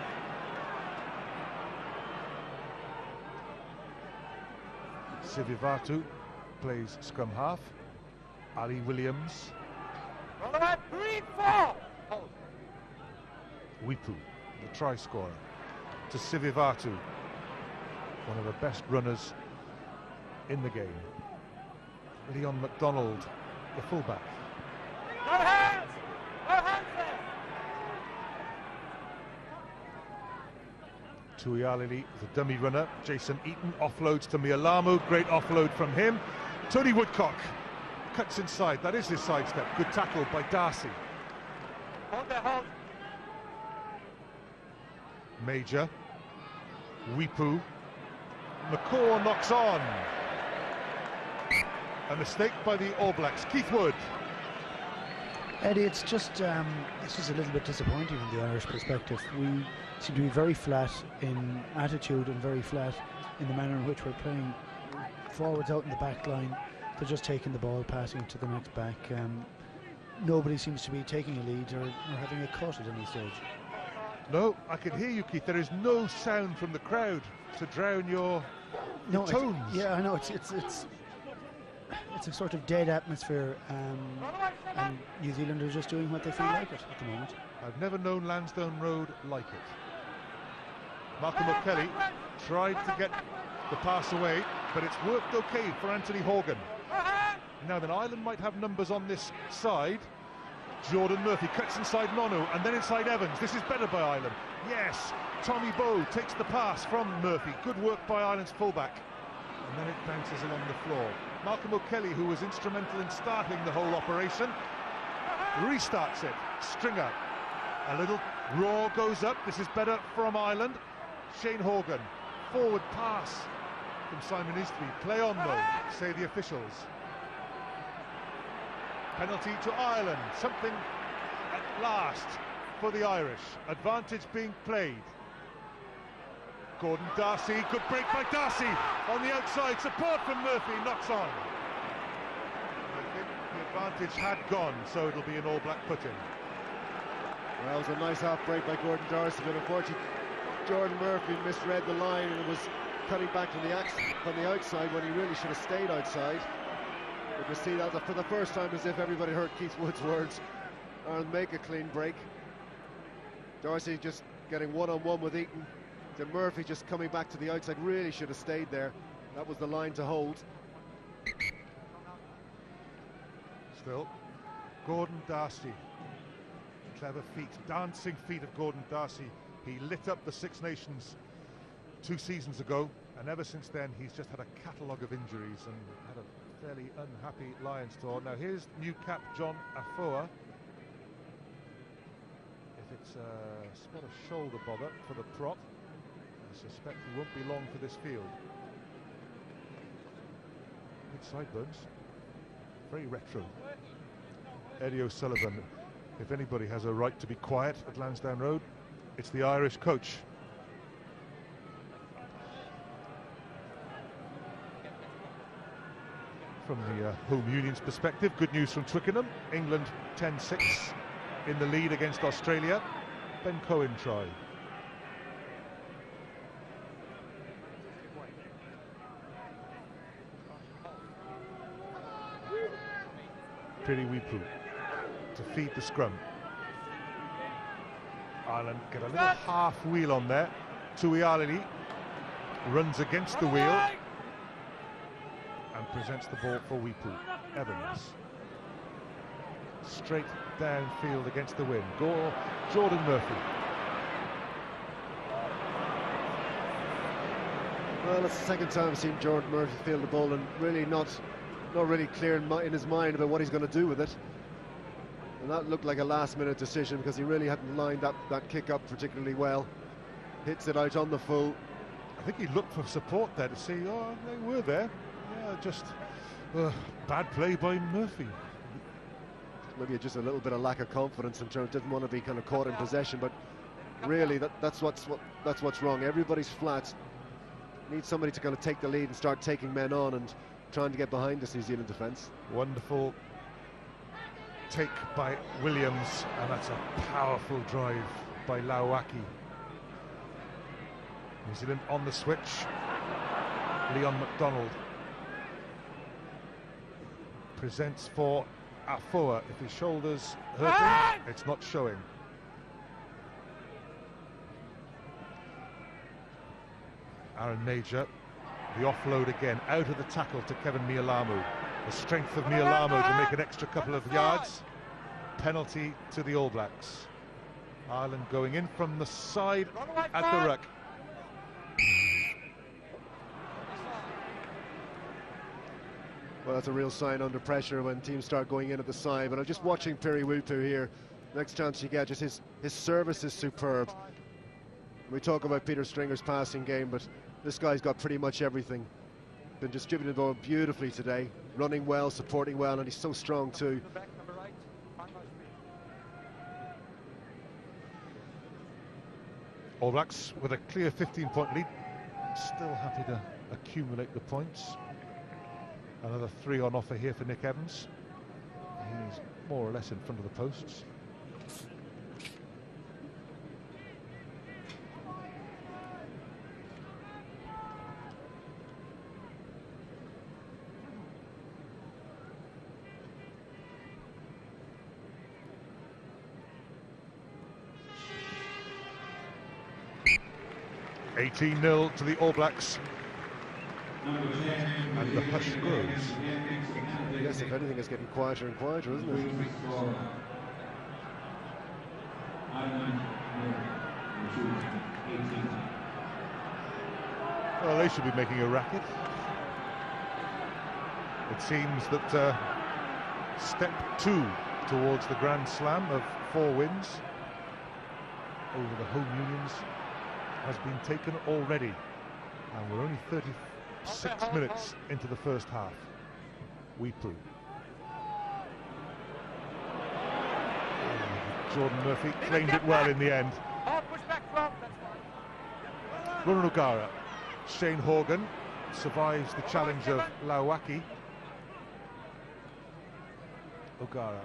Sivivatu plays scrum half. Ali Williams. Wipu, the try scorer, to Sivivatu, one of the best runners in the game. Leon MacDonald, the fullback. No hands! No hands there! Tuialili, the dummy runner. Jason Eaton offloads to Mialamu. Great offload from him. Tony Woodcock cuts inside. That is his sidestep. Good tackle by Darcy. Hold there, hold. Major. Wipu. McCaw knocks on. A mistake by the All Blacks. Keith Wood. Eddie, it's just this is a little bit disappointing from the Irish perspective. We seem to be very flat in attitude and very flat in the manner in which we're playing. Forwards out in the back line, they're just taking the ball, passing to the next back. Nobody seems to be taking a lead or having a cut at any stage. No, I can hear you, Keith. There is no sound from the crowd to drown your tones. Yeah, I know. It's a sort of dead atmosphere, and New Zealand are just doing what they feel like it at the moment. I've never known Lansdowne Road like it. Malcolm O'Kelly tried to get the pass away, but it's worked okay for Anthony Horgan. Now then, Ireland might have numbers on this side. Jordan Murphy cuts inside Nonu and then inside Evans. This is better by Ireland. Yes, Tommy Bowe takes the pass from Murphy. Good work by Ireland's fullback. And then it bounces along the floor. Malcolm O'Kelly, who was instrumental in starting the whole operation, restarts it. Stringer. A little raw goes up. This is better from Ireland. Shane Horgan. Forward pass from Simon Eastby. Play on though, say the officials. Penalty to Ireland. Something at last for the Irish. Advantage being played. Gordon Darcy, good break by Darcy on the outside, support from Murphy, knocks on. I think the advantage had gone, so it'll be an All Black put-in. Well, it was a nice half break by Gordon Darcy, but unfortunately Jordan Murphy misread the line and was cutting back from the outside when he really should have stayed outside. But you see that for the first time, as if everybody heard Keith Wood's words, and make a clean break. Darcy just getting one-on-one with Eaton. Then Murphy just coming back to the outside, really should have stayed there. That was the line to hold. Still, Gordon Darcy. Clever feet, dancing feet of Gordon Darcy. He lit up the Six Nations 2 seasons ago, and ever since then he's just had a catalogue of injuries and had a fairly unhappy Lions tour. Now here's new cap John Afoa. If it's a spot of shoulder bother for the prop, I suspect he won't be long for this field. Good sideburns. Very retro. Eddie O'Sullivan, if anybody has a right to be quiet at Lansdowne Road, it's the Irish coach. From the home union's perspective, good news from Twickenham. England 10-6 in the lead against Australia. Ben Cohen try. Piriwipu to feed the scrum. Ireland get a little half wheel on there. Tuialili runs against the wheel and presents the ball for Wipu. Evans. Straight downfield against the wind. Jordan Murphy. Well, it's the second time I've seen Jordan Murphy field the ball and really not really clear in his mind about what he's going to do with it. And that looked like a last-minute decision because he really hadn't lined up that kick up particularly well. Hits it out on the full. I think he looked for support there to see, oh, they were there. Yeah, just bad play by Murphy. Maybe just a little bit of lack of confidence in terms, didn't want to be kind of caught in possession, but really that's what's wrong. Everybody's flat. Needs somebody to kind of take the lead and start taking men on and trying to get behind this New Zealand defence. Wonderful take by Williams, and that's a powerful drive by Lauaki. New Zealand on the switch. Leon McDonald presents for Afoa. If his shoulder's hurting, it's not showing. Aaron Major, the offload again, out of the tackle to Kevin Mialamu. The strength of Mialamu to make an extra couple of yards. Penalty to the All Blacks. Ireland going in from the side at the ruck. Well, that's a real sign under pressure when teams start going in at the side. But I'm just watching Piriwipu here. Next chance you get, just his service is superb. We talk about Peter Stringer's passing game, but this guy's got pretty much everything. Been distributing the ball beautifully today, running well, supporting well, and he's so strong too. All Blacks with a clear 15-point lead, still happy to accumulate the points. Another 3 on offer here for Nick Evans. He's more or less in front of the posts. (18-0) to the All Blacks. And the hush grows. Yes, if anything, it's getting quieter and quieter, isn't it? Well, they should be making a racket. It seems that step 2 towards the Grand Slam of 4 wins over the home unions has been taken already, and we're only 36 minutes into the first half. Wipu. Jordan Murphy claimed it well in the end. Ronan O'Gara. Shane Horgan survives the challenge of Lauaki. O'Gara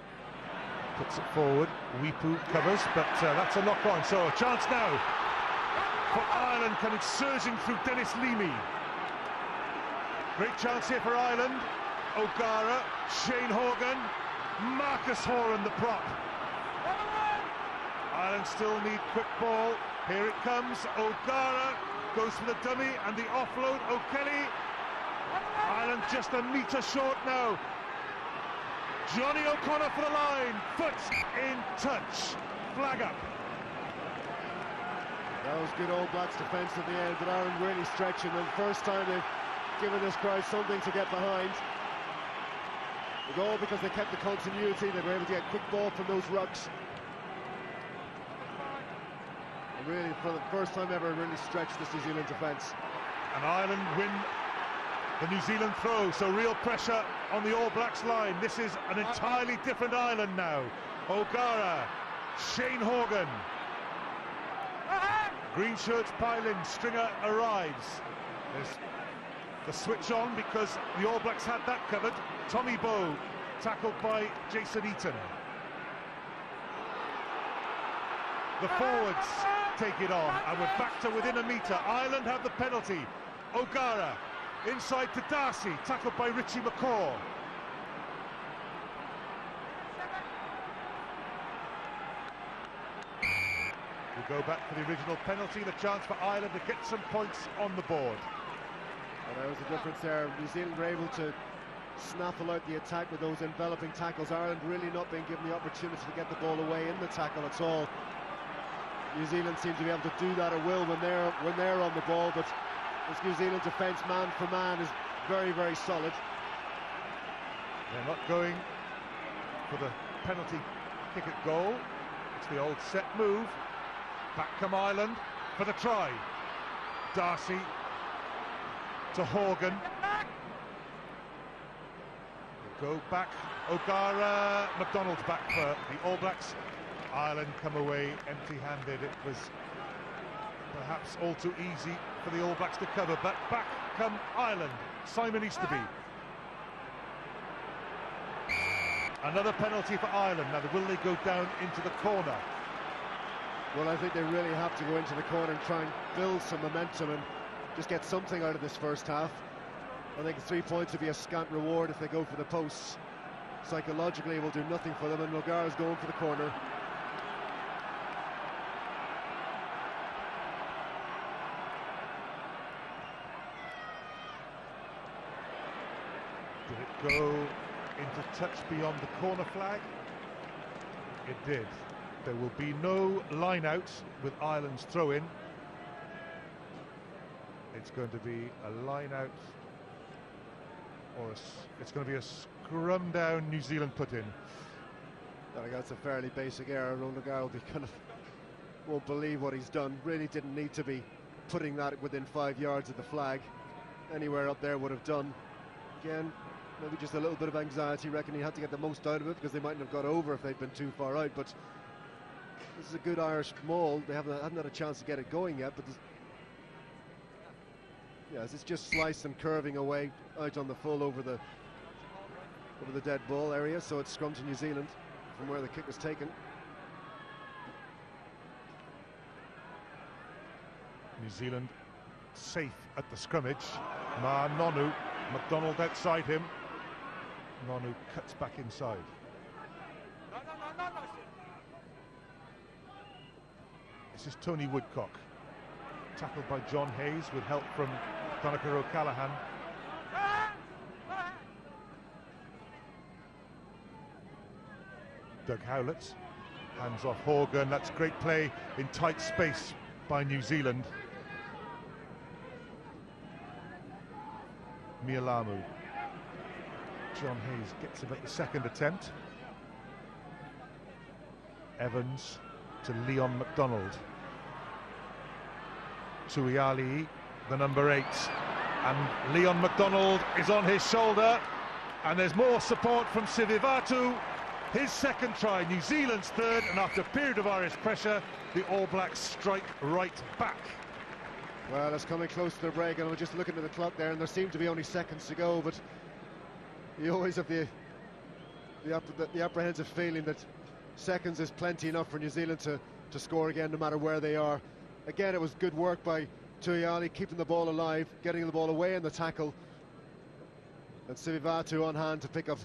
puts it forward. Wipu covers, but that's a knock-on. So a chance now for Ireland, coming surging through Dennis Leamy. Great chance here for Ireland. O'Gara, Shane Horgan, Marcus Horan, the prop. Ireland still need quick ball. Here it comes. O'Gara goes for the dummy and the offload. O'Kelly. Ireland just a metre short now. Johnny O'Connor for the line. Foot in touch. Flag up. That was good All Blacks defence at the end, but Ireland really stretching them. First time they've given this crowd something to get behind. The goal because they kept the continuity, they were able to get quick ball from those rucks. And really, for the first time ever, really stretched this New Zealand defence. And Ireland win the New Zealand throw, so real pressure on the All Blacks line. This is an entirely different Ireland now. O'Gara, Shane Horgan. Green shirts piling, Stringer arrives. There's the switch on because the All Blacks had that covered. Tommy Bowe tackled by Jason Eaton. The forwards take it on, and we're back to within a metre. Ireland have the penalty. O'Gara inside to Darcy, tackled by Richie McCaw. We go back for the original penalty, the chance for Ireland to get some points on the board. And there was a difference there. New Zealand were able to snaffle out the attack with those enveloping tackles. Ireland really not being given the opportunity to get the ball away in the tackle at all. New Zealand seem to be able to do that at will when they're on the ball, but this New Zealand defence man for man is very, very solid. They're not going for the penalty kick at goal. It's the old set move. Back come Ireland for the try. Darcy to Horgan. They go back. O'Gara, McDonald's back for the All Blacks. Ireland come away empty-handed. It was perhaps all too easy for the All Blacks to cover, but back come Ireland. Simon Easterby. Another penalty for Ireland. Now, will they go down into the corner? Well, I think they really have to go into the corner and try and build some momentum and just get something out of this first half. I think 3 points would be a scant reward if they go for the posts. Psychologically, it will do nothing for them, and O'Gara's going for the corner. Did it go into touch beyond the corner flag? It did. There will be no line out with Ireland's throw-in. It's going to be a line out, or it's going to be a scrum down. New Zealand put in. I think that's a fairly basic error. O'Gara will be won't believe what he's done. Really didn't need to be putting that within 5 yards of the flag. Anywhere up there would have done. Again, maybe just a little bit of anxiety, reckon he had to get the most out of it because they mightn't have got over if they'd been too far out. But this is a good Irish maul. They haven't had a chance to get it going yet, but yes, it's just sliced and curving away out on the full over the dead ball area. So it's scrum to New Zealand from where the kick was taken. New Zealand safe at the scrimmage. Nonu, McDonald outside him. Nonu cuts back inside. This is Tony Woodcock, tackled by John Hayes with help from Donnacha O'Callaghan. Doug Howlett hands off Horgan. That's great play in tight space by New Zealand. Mialamu. John Hayes gets him at the second attempt. Evans to Leon McDonald. Tuiali, the number 8. And Leon McDonald is on his shoulder. And there's more support from Sivivatu. His second try, New Zealand's third. And after a period of Irish pressure, the All Blacks strike right back. Well, it's coming close to the break, and I'm just looking at the clock there, and there seem to be only seconds to go, but you always have the apprehensive feeling that seconds is plenty enough for New Zealand to score again, no matter where they are. Again, it was good work by Tuiali, keeping the ball alive, getting the ball away in the tackle, and Sivivatu on hand to pick up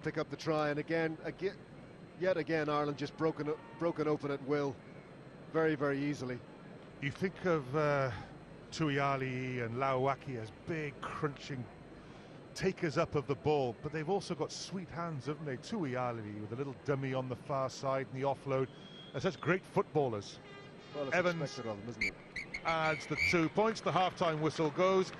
the try. And yet again, Ireland just broken open at will, very, very easily. You think of Tuiali and Lauaki as big, crunching takers up of the ball, but they've also got sweet hands, haven't they? Tuiali with a little dummy on the far side and the offload. They're such great footballers. Well, it's Evans expected of them, isn't it? adds the 2 points. The half-time whistle goes,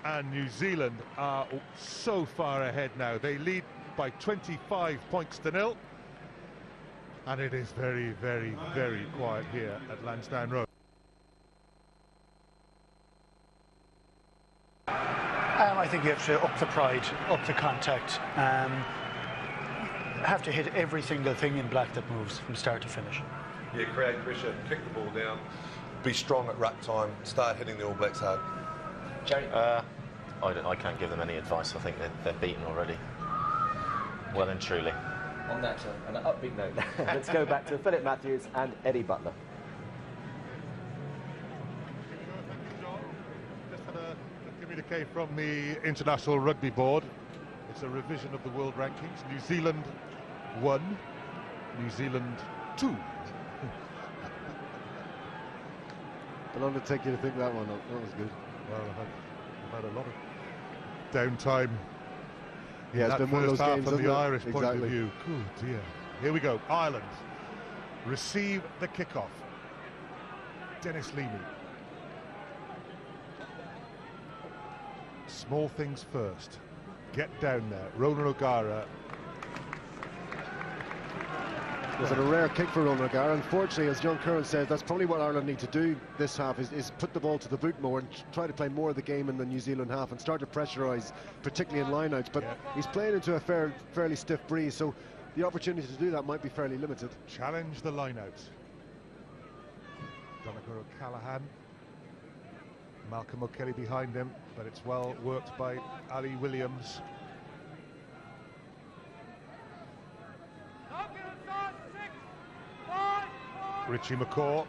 and New Zealand are so far ahead now. They lead by 25 points to 0, and it is very, very, very quiet here at Lansdowne Road. I think you have to up the pride, up the contact, have to hit every single thing in black that moves from start to finish. Yeah, create pressure, kick the ball down, be strong at ruck time, start hitting the All Blacks hard. Jerry? I can't give them any advice. I think they're beaten already. Well and truly. On that, an upbeat note, let's go back to Philip Matthews and Eddie Butler. Just had a communique from the International Rugby Board. It's a revision of the world rankings. New Zealand 1, New Zealand 2. How long did it take you to think that one up? That was good. Well, I've had a lot of downtime. Yeah, it's been one of those games from the Irish exactly. point of view. Good dear. Here we go. Ireland receive the kickoff. Dennis Leamy. Small things first. Get down there. Ronan O'Gara. It was a rare kick for Ronan O'Gara. Unfortunately, as John Curran says, that's probably what Ireland need to do this half, is put the ball to the boot more and try to play more of the game in the New Zealand half and start to pressurise, particularly in lineouts. But he's playing into a fairly stiff breeze, so the opportunity to do that might be fairly limited. Challenge the lineout. Donnacha O'Callaghan. Malcolm O'Kelly behind him, but it's well worked by Ali Williams. Richie McCaw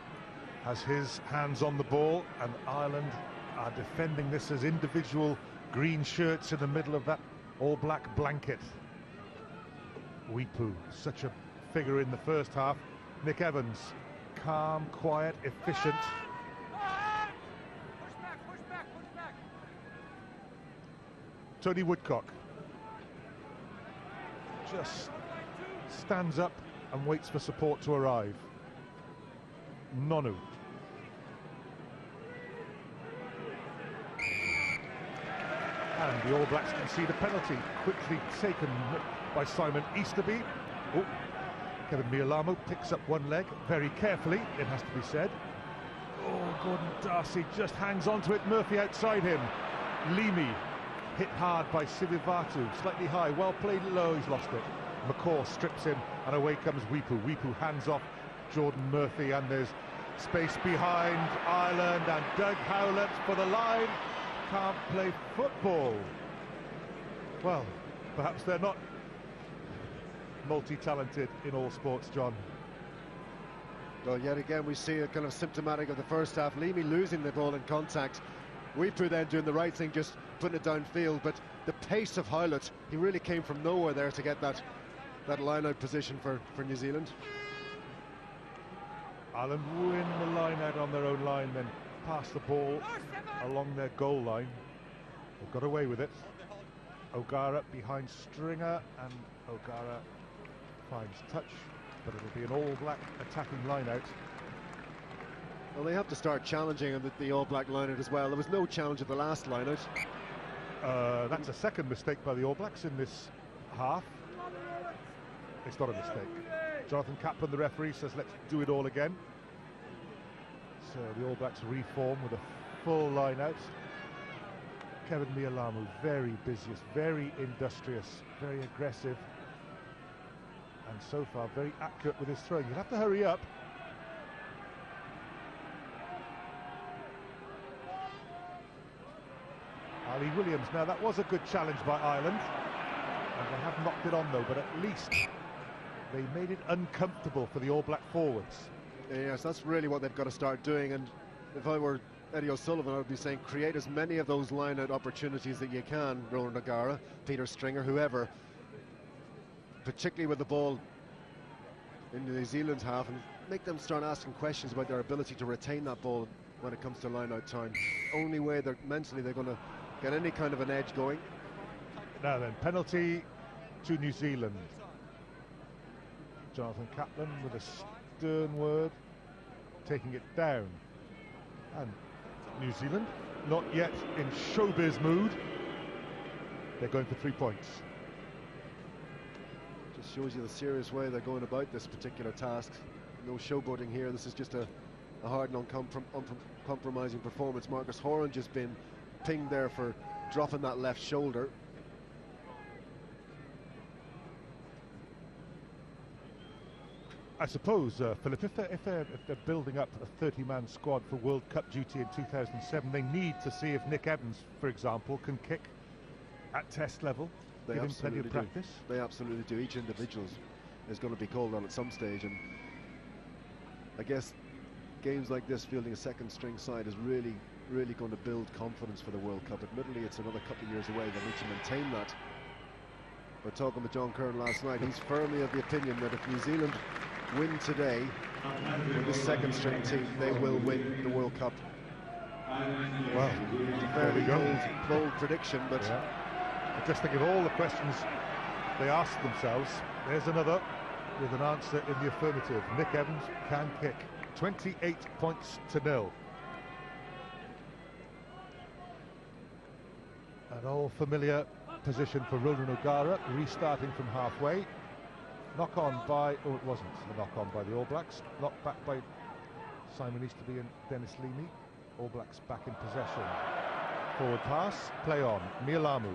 has his hands on the ball, and Ireland are defending this as individual green shirts in the middle of that all-black blanket. Weepu, such a figure in the first half. Nick Evans, calm, quiet, efficient. Tony Woodcock just stands up and waits for support to arrive. Nonu. And the All Blacks concede a penalty, quickly taken by Simon Easterby. Oh, Kevin Mialamo picks up one leg very carefully, it has to be said. Oh, Gordon Darcy just hangs on to it, Murphy outside him. Leamy hit hard by Sivivatu, slightly high, well played low, he's lost it. McCaw strips him, and away comes Weepu. Weepu hands off Jordan Murphy, and there's space behind Ireland, and Doug Howlett for the line. Can't play football. Well, perhaps they're not multi-talented in all sports, John. Well, yet again we see a kind of symptomatic of the first half. Leamy losing the ball in contact. Weepu then doing the right thing, just putting it downfield, but the pace of Howlett, he really came from nowhere there to get that line-out position for New Zealand. Ireland win the line-out on their own line, then pass the ball along their goal line. They've got away with it. O'Gara behind Stringer, and O'Gara finds touch, but it'll be an all-black attacking line-out. Well, they have to start challenging the all-black line-out as well. There was no challenge at the last line-out. That's a second mistake by the All Blacks in this half. It's not a mistake. Jonathan Kaplan, the referee, says let's do it all again. So the All Blacks reform with a full line out. Kevin Mialamu, very busiest, very industrious, very aggressive, and so far very accurate with his throwing. You'll have to hurry up. Ali Williams, now that was a good challenge by Ireland, and they have knocked it on though, but at least they made it uncomfortable for the All Black forwards. Yes, that's really what they've got to start doing, and if I were Eddie O'Sullivan, I would be saying create as many of those line-out opportunities that you can, Ronan O'Gara, Peter Stringer, whoever, particularly with the ball in the New Zealand half, and make them start asking questions about their ability to retain that ball when it comes to line-out time. Only way they're mentally they're going to get any kind of an edge going. Now then, penalty to New Zealand. Jonathan Kaplan with a stern word, taking it down. And New Zealand, not yet in showbiz mood. They're going for 3 points. Just shows you the serious way they're going about this particular task. No showboating here. This is just a hard and uncompromising performance. Marcus Horan just been pinged there for dropping that left shoulder. I suppose, Philip, if they're building up a 30-man squad for World Cup duty in 2007, they need to see if Nick Evans, for example, can kick at test level. They give him plenty of practice. They absolutely do. Each individual is going to be called on at some stage, and I guess games like this, fielding a second-string side, is really going to build confidence for the World Cup. Admittedly, it's another couple of years away. They need to maintain that. But talking with John Kern last night, he's firmly of the opinion that if New Zealand win today with this second-string team, they will win the World Cup. Well, it's a very bold prediction, but I just think of all the questions they asked themselves, there's another with an answer in the affirmative. Nick Evans can kick. 28 points to 0. An all familiar position for Ronan O'Gara, restarting from halfway. Knock on by, oh, it wasn't a knock on by the All Blacks. Knocked back by Simon Easterby and Dennis Leamy. All Blacks back in possession. Forward pass, play on. Mialamu.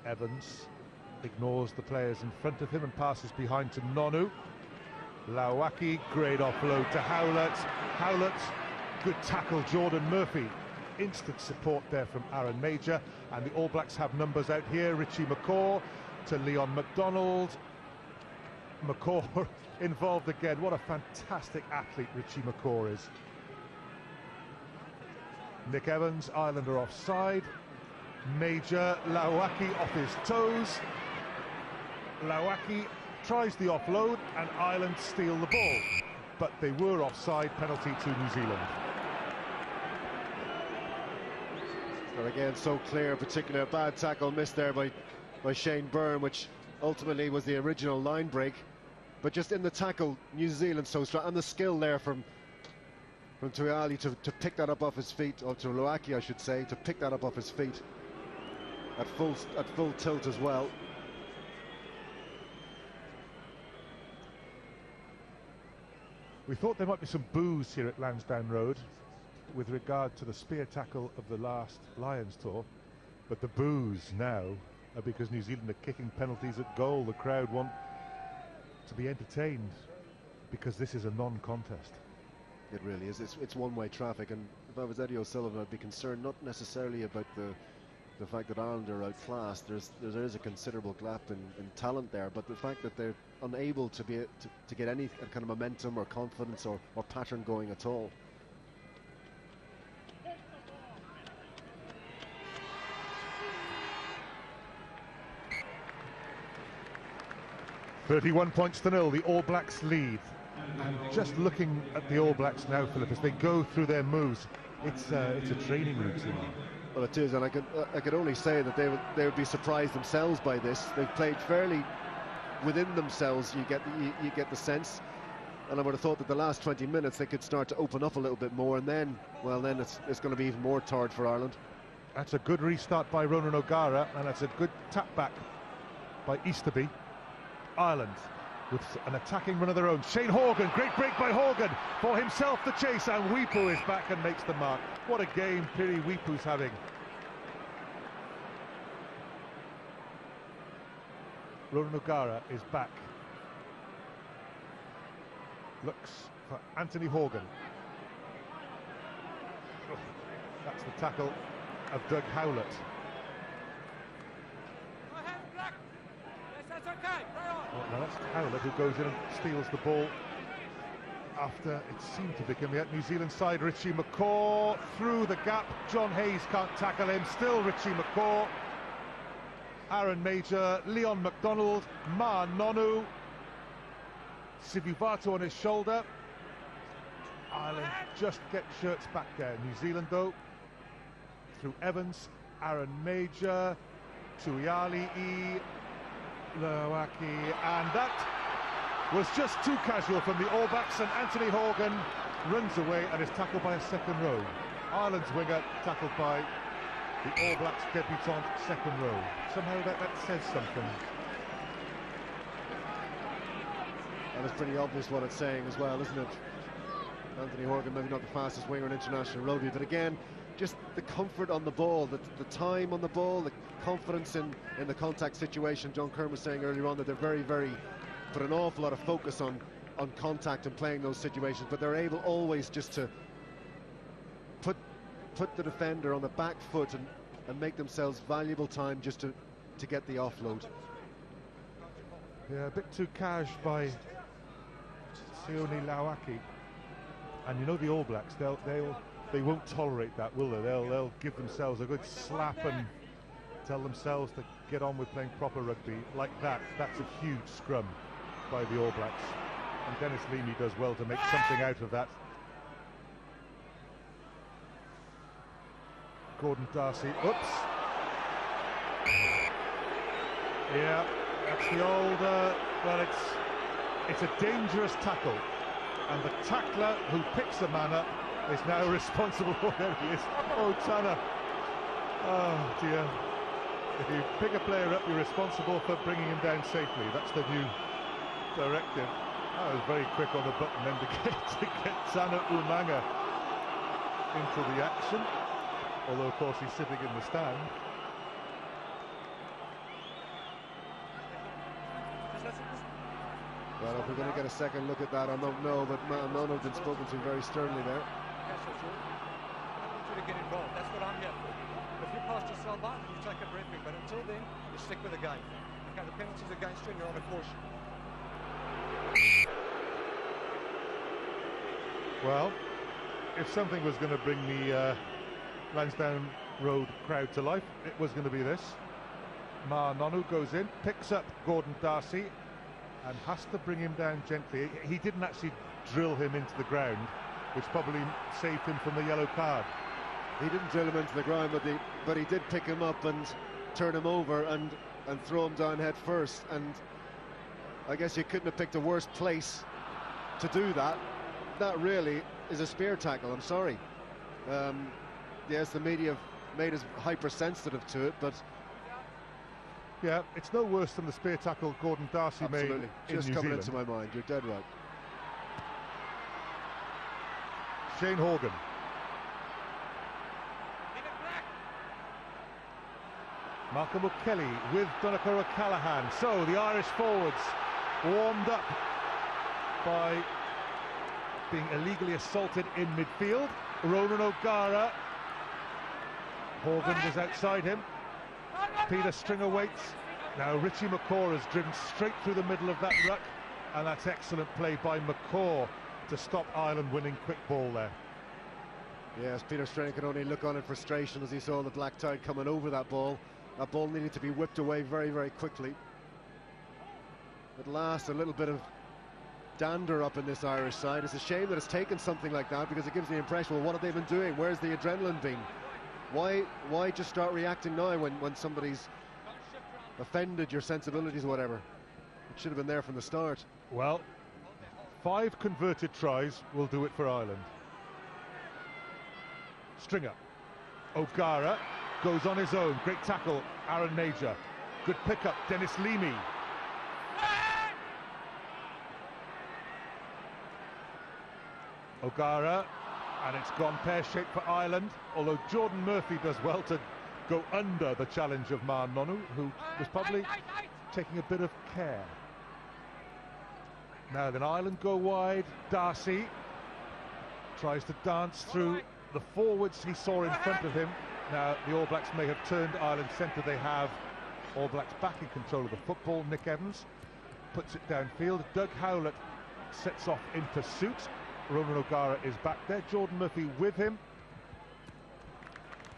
Evans ignores the players in front of him and passes behind to Nonu. Lauaki, great offload to Howlett. Howlett, good tackle, Jordan Murphy. Instant support there from Aaron Major, and the All Blacks have numbers out here. Richie McCaw to Leon McDonald. McCaw involved again. What a fantastic athlete Richie McCaw is. Nick Evans, Islander offside. Major, Lauaki off his toes. Lauaki tries the offload and Ireland steal the ball, but they were offside, penalty to New Zealand. But again, so clear, particularly a bad tackle missed there by Shane Byrne, which ultimately was the original line break. But just in the tackle, New Zealand so strong, and the skill there from Tuiali to pick that up off his feet, or to Lauaki I should say, to pick that up off his feet at full tilt as well. We thought there might be some boos here at Lansdowne Road with regard to the spear tackle of the last Lions tour, but the boos now are because New Zealand are kicking penalties at goal. The crowd want to be entertained because this is a non-contest. It really is. It's one-way traffic, and if I was Eddie O'Sullivan, I'd be concerned not necessarily about the fact that Ireland are outclassed. There is a considerable gap in talent there, but the fact that they're unable to get any kind of momentum or confidence or pattern going at all. "31 points to 0, the All Blacks lead." And just looking at the All Blacks now, Philip, as they go through their moves, it's a training routine. Well, it is, and I could only say that they would be surprised themselves by this. They've played fairly within themselves. You get the sense, and I would have thought that the last 20 minutes they could start to open up a little bit more, and then it's going to be even more tired for Ireland. That's a good restart by Ronan O'Gara, and that's a good tap back by Easterby. Ireland with an attacking run of their own. Shane Horgan, great break by Horgan for himself the chase, and Weepu is back and makes the mark. What a game Piri Weepu's having. Ronan O'Gara is back. Looks for Anthony Horgan. Oh, that's the tackle of Doug Howlett. Well, now that's Howlett who goes in and steals the ball after it seemed to be coming out New Zealand side. Richie McCaw through the gap. John Hayes can't tackle him. Still Richie McCaw. Aaron Major, Leon McDonald, Ma Nonu, Sivuvato on his shoulder. Ireland just get shirts back there. New Zealand though, through Evans, Aaron Major, Tuiali, Lauaki, and that was just too casual from the All Blacks, and Anthony Horgan runs away and is tackled by a second row. Ireland's winger tackled by the All Blacks debutant second row. Somehow that says something. That is pretty obvious what it's saying as well, isn't it? Anthony Horgan, maybe not the fastest winger in international rugby, but again, just the comfort on the ball, the time on the ball, the confidence in the contact situation. John Kern was saying earlier on that they're very put an awful lot of focus on contact and playing those situations, but they're able always just to put the defender on the back foot and make themselves valuable time just to get the offload. Yeah, a bit too cash by Sione Lauaki. And you know the All Blacks, they won't tolerate that, will they? They'll give themselves a good slap and tell themselves to get on with playing proper rugby like that. That's a huge scrum by the All Blacks, and Dennis Leamy does well to make something out of that. Gordon Darcy, oops. Yeah, that's the old, well, it's a dangerous tackle, and the tackler who picks the man up is now responsible. There he is. Oh, Tanner. Oh, dear. If you pick a player up, you're responsible for bringing him down safely. That's the new directive. I was very quick on the button then to get Tanner Umanga into the action. Although, of course, he's sitting in the stand. Well, if we're going to get a second look at that, I don't know, but Nono's been spoken to very sternly there. Yes, that's true. I want you to get involved. That's what I'm here for. If you pass yourself out, you take a briefing, but until then, you stick with the game. Okay, the penalty's against you and you're on a caution. Well, if something was going to bring the Lansdowne Road crowd to life, it was going to be this. Ma Nonu goes in, picks up Gordon Darcy, and has to bring him down gently. He didn't actually drill him into the ground, which probably saved him from the yellow card. He didn't drill him into the ground, but he did pick him up and turn him over and throw him down head first. And I guess you couldn't have picked a worse place to do that. That really is a spear tackle, I'm sorry. Yes, the media have made us hypersensitive to it, but yeah, it's no worse than the spear tackle Gordon Darcy made in just New coming Zealand. into my mind. You're dead right. Shane Horgan. Malcolm O'Kelly with Donegal O'Callaghan. So the Irish forwards warmed up by being illegally assaulted in midfield. Ronan O'Gara. Horgan was outside him. Peter Stringer waits. Now Richie McCaw has driven straight through the middle of that ruck, and that's excellent play by McCaw to stop Ireland winning quick ball there. Yes, Peter Stringer could only look on in frustration as he saw the black tide coming over that ball. That ball needed to be whipped away very quickly. At last, a little bit of dander up in this Irish side. It's a shame that it's taken something like that, because it gives the impression, well, what have they been doing? Where's the adrenaline been? Why just start reacting now when somebody's offended your sensibilities or whatever? It should have been there from the start. Well, 5 converted tries will do it for Ireland. Stringer. O'Gara goes on his own. Great tackle, Aaron Major. Good pickup, Dennis Leamy. O'Gara, and it's gone pear-shaped for Ireland, although Jordan Murphy does well to go under the challenge of Ma Nonu, who was probably taking a bit of care. Now then, Ireland go wide. Darcy tries to dance through the forwards he saw in front of him. Now the All Blacks may have turned Ireland centre. They have. All Blacks back in control of the football. Nick Evans puts it downfield. Doug Howlett sets off in pursuit. Ronan O'Gara is back there. Jordan Murphy with him.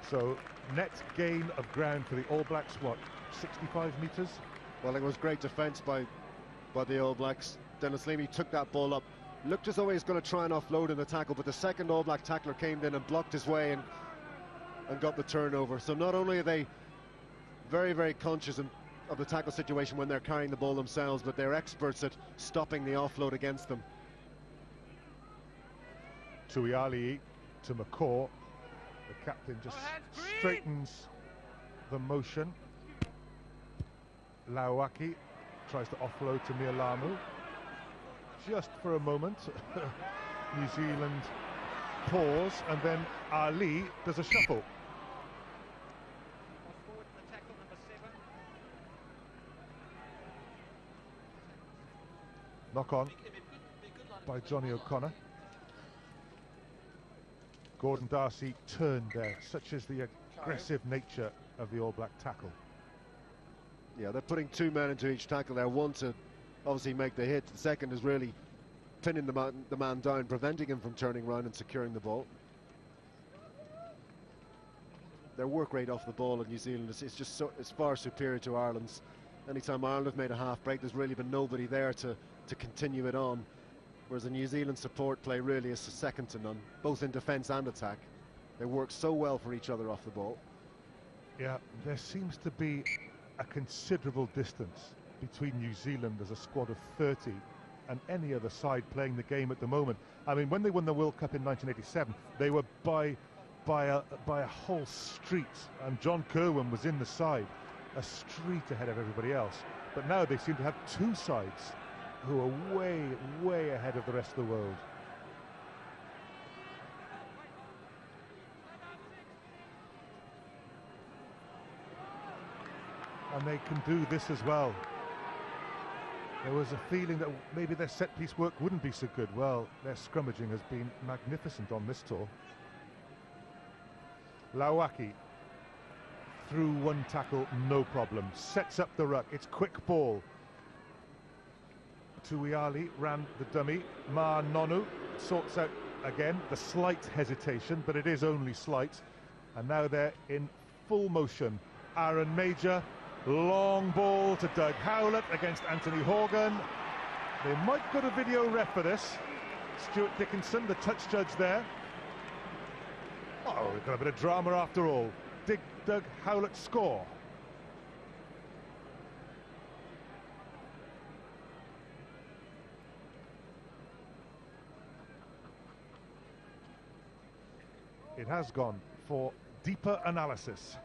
So net gain of ground for the All Blacks, what, 65 metres? Well, it was great defence by the All Blacks. Dennis Leamy took that ball up. Looked as though he was going to try and offload in the tackle, but the second All Black tackler came in and blocked his way and got the turnover. So not only are they very conscious of the tackle situation when they're carrying the ball themselves, but they're experts at stopping the offload against them. Tuiali to McCaw. The captain just straightens the motion. Lauaki tries to offload to Mialamu. Just for a moment, New Zealand pause, and then Ali does a shuffle. Forward to the tackle, number 7. Knock on by Johnny O'Connor. Gordon Darcy turned there. Such is the aggressive nature of the All Black tackle. Yeah, they're putting 2 men into each tackle there. One to obviously make the hit. The second is really pinning the man down, preventing him from turning around and securing the ball. Their work rate off the ball in New Zealand is just it's far superior to Ireland's. Anytime Ireland have made a half break, there's really been nobody there to continue it on. Whereas the New Zealand support play really is second to none, both in defence and attack. They work so well for each other off the ball. Yeah, there seems to be a considerable distance between New Zealand as a squad of 30 and any other side playing the game at the moment. I mean, when they won the World Cup in 1987, they were by a whole street, and John Kirwan was in the side, a street ahead of everybody else. But now they seem to have 2 sides who are way, way ahead of the rest of the world. And they can do this as well. There was a feeling that maybe their set-piece work wouldn't be so good. Well, their scrummaging has been magnificent on this tour. Lawaki through 1 tackle, no problem. Sets up the ruck. It's quick ball. Tuiali ran the dummy. Ma Nonu sorts out again the slight hesitation, but it is only slight. And now they're in full motion. Aaron Major, long ball to Doug Howlett against Anthony Horgan. They might go to video ref for this. Stuart Dickinson, the touch judge there. Oh, we've got a bit of drama after all. Did Doug Howlett score? It has gone for deeper analysis.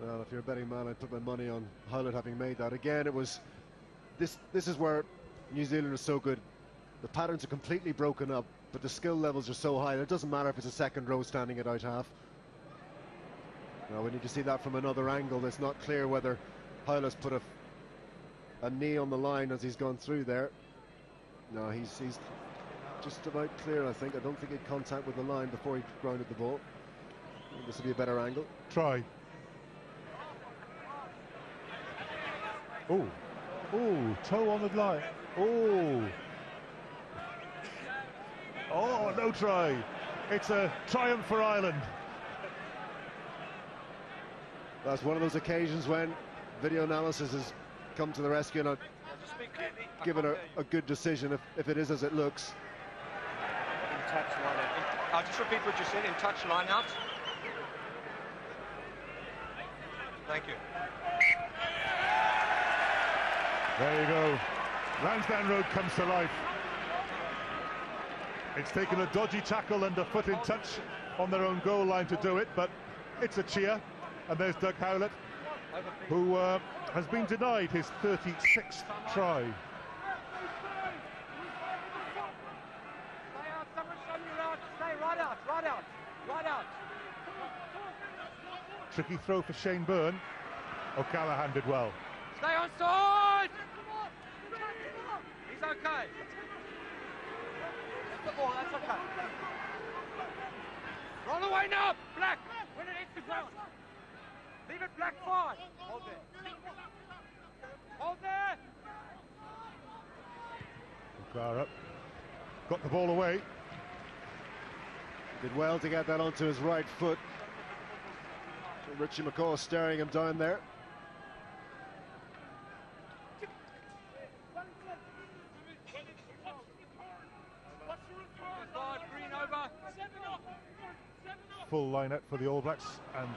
Well, if you're a betting man, I'd put my money on Howlett having made that. Again, it was this is where New Zealand is so good. The patterns are completely broken up, but the skill levels are so high. It doesn't matter if it's a second row standing at out half. Now we need to see that from another angle. It's not clear whether Howlett's put a knee on the line as he's gone through there. No, he's just about clear, I think. I don't think he had contact with the line before he grounded the ball. This would be a better angle. Try. Oh, oh, toe on the line. Oh. Oh, no try. It's a triumph for Ireland. That's one of those occasions when video analysis has come to the rescue and given a good decision if it is as it looks. In touch line out. I'll just repeat what you said, in touch line out. Thank you. There you go. Lansdowne Road comes to life. It's taken a dodgy tackle and a foot in touch on their own goal line to do it, but it's a cheer. And there's Doug Howlett, who has been denied his 36th try. Right out. Tricky throw for Shane Byrne. O'Callaghan did well. Stay on side! He's okay. That's the ball, that's okay. Roll away now, Black! When it hits the ground. Leave it, Black, 5. Hold there. Hold there! O'Gara got the ball away. Did well to get that onto his right foot. Richie McCaw staring him down there. Full line-out for the All Blacks, and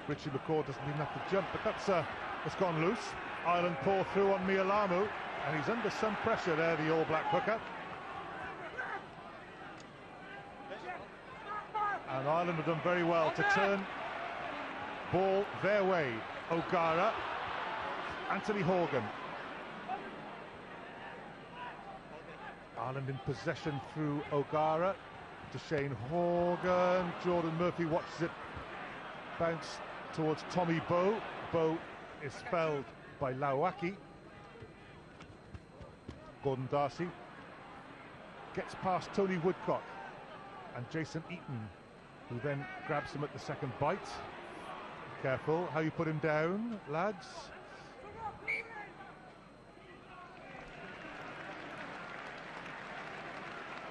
Richie McCaw doesn't even have to jump, but that's gone loose. Ireland pour through on Mialamu, and he's under some pressure there, the All Black hooker. And Ireland have done very well to turn ball their way. O'Gara, Anthony Horgan. Ireland in possession through O'Gara. to Shane Horgan. Jordan Murphy watches it bounce towards Tommy Bowe. Bowe is spelled by Lawaki. Gordon Darcy gets past Tony Woodcock and Jason Eaton, who then grabs him at the second bite. Careful how you put him down, lads.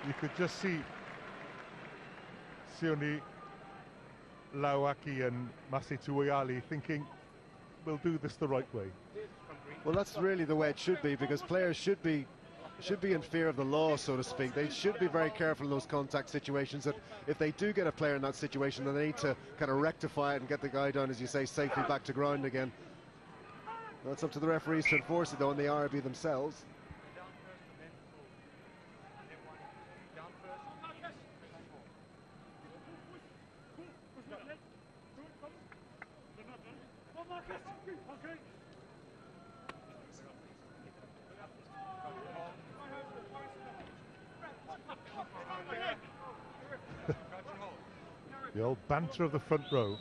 You could just see Sione Lawaki and Masi Tuiali thinking, we'll do this the right way. Well, that's really the way it should be, because players should be in fear of the law, so to speak. They should be very careful in those contact situations, that if they do get a player in that situation, then they need to kind of rectify it and get the guy down, as you say, safely back to ground again. That's up to the referees to enforce it, though, and the RB themselves. The old banter of the front row.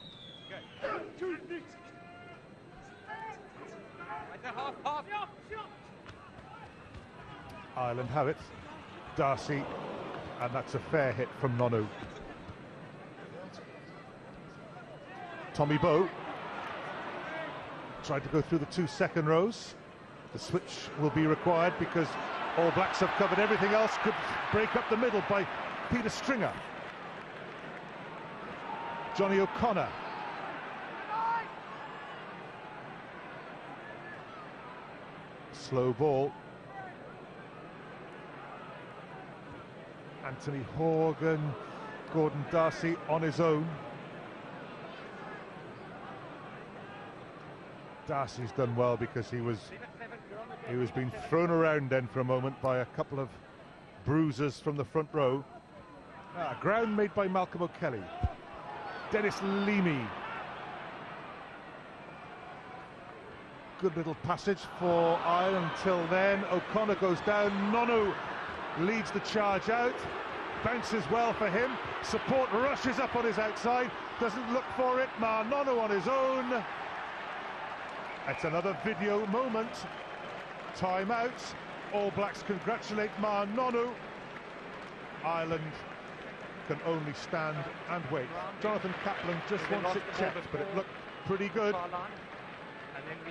Ireland have it. Darcy, and that's a fair hit from Nonu. Tommy Bowe tried to go through the 2 second rows. The switch will be required because All Blacks have covered everything else. Could break up the middle by Peter Stringer. Johnny O'Connor. Slow ball. Anthony Horgan, Gordon Darcy on his own. Darcy's done well because he was being thrown around then for a moment by a couple of bruisers from the front row. Ground made by Malcolm O'Kelly. Dennis Leamy. Good little passage for Ireland until then. O'Connor goes down. Nonu leads the charge out. Bounces well for him. Support rushes up on his outside. Doesn't look for it. Nonu on his own. It's another video moment. Time out. All Blacks congratulate Nonu. Ireland can only stand and wait. Jonathan Kaplan just wants it checked, but it looked pretty good.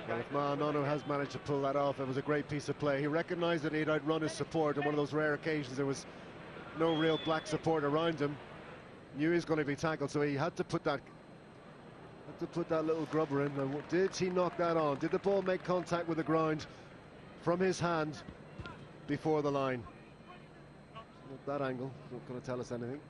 Well, if Nonu has managed to pull that off, it was a great piece of play. He recognised that he'd outrun his support on one of those rare occasions. There was no real black support around him. Knew he was going to be tackled, so he had to put that little grubber in. And did he knock that on? Did the ball make contact with the ground from his hand before the line? Not that angle, not going to tell us anything.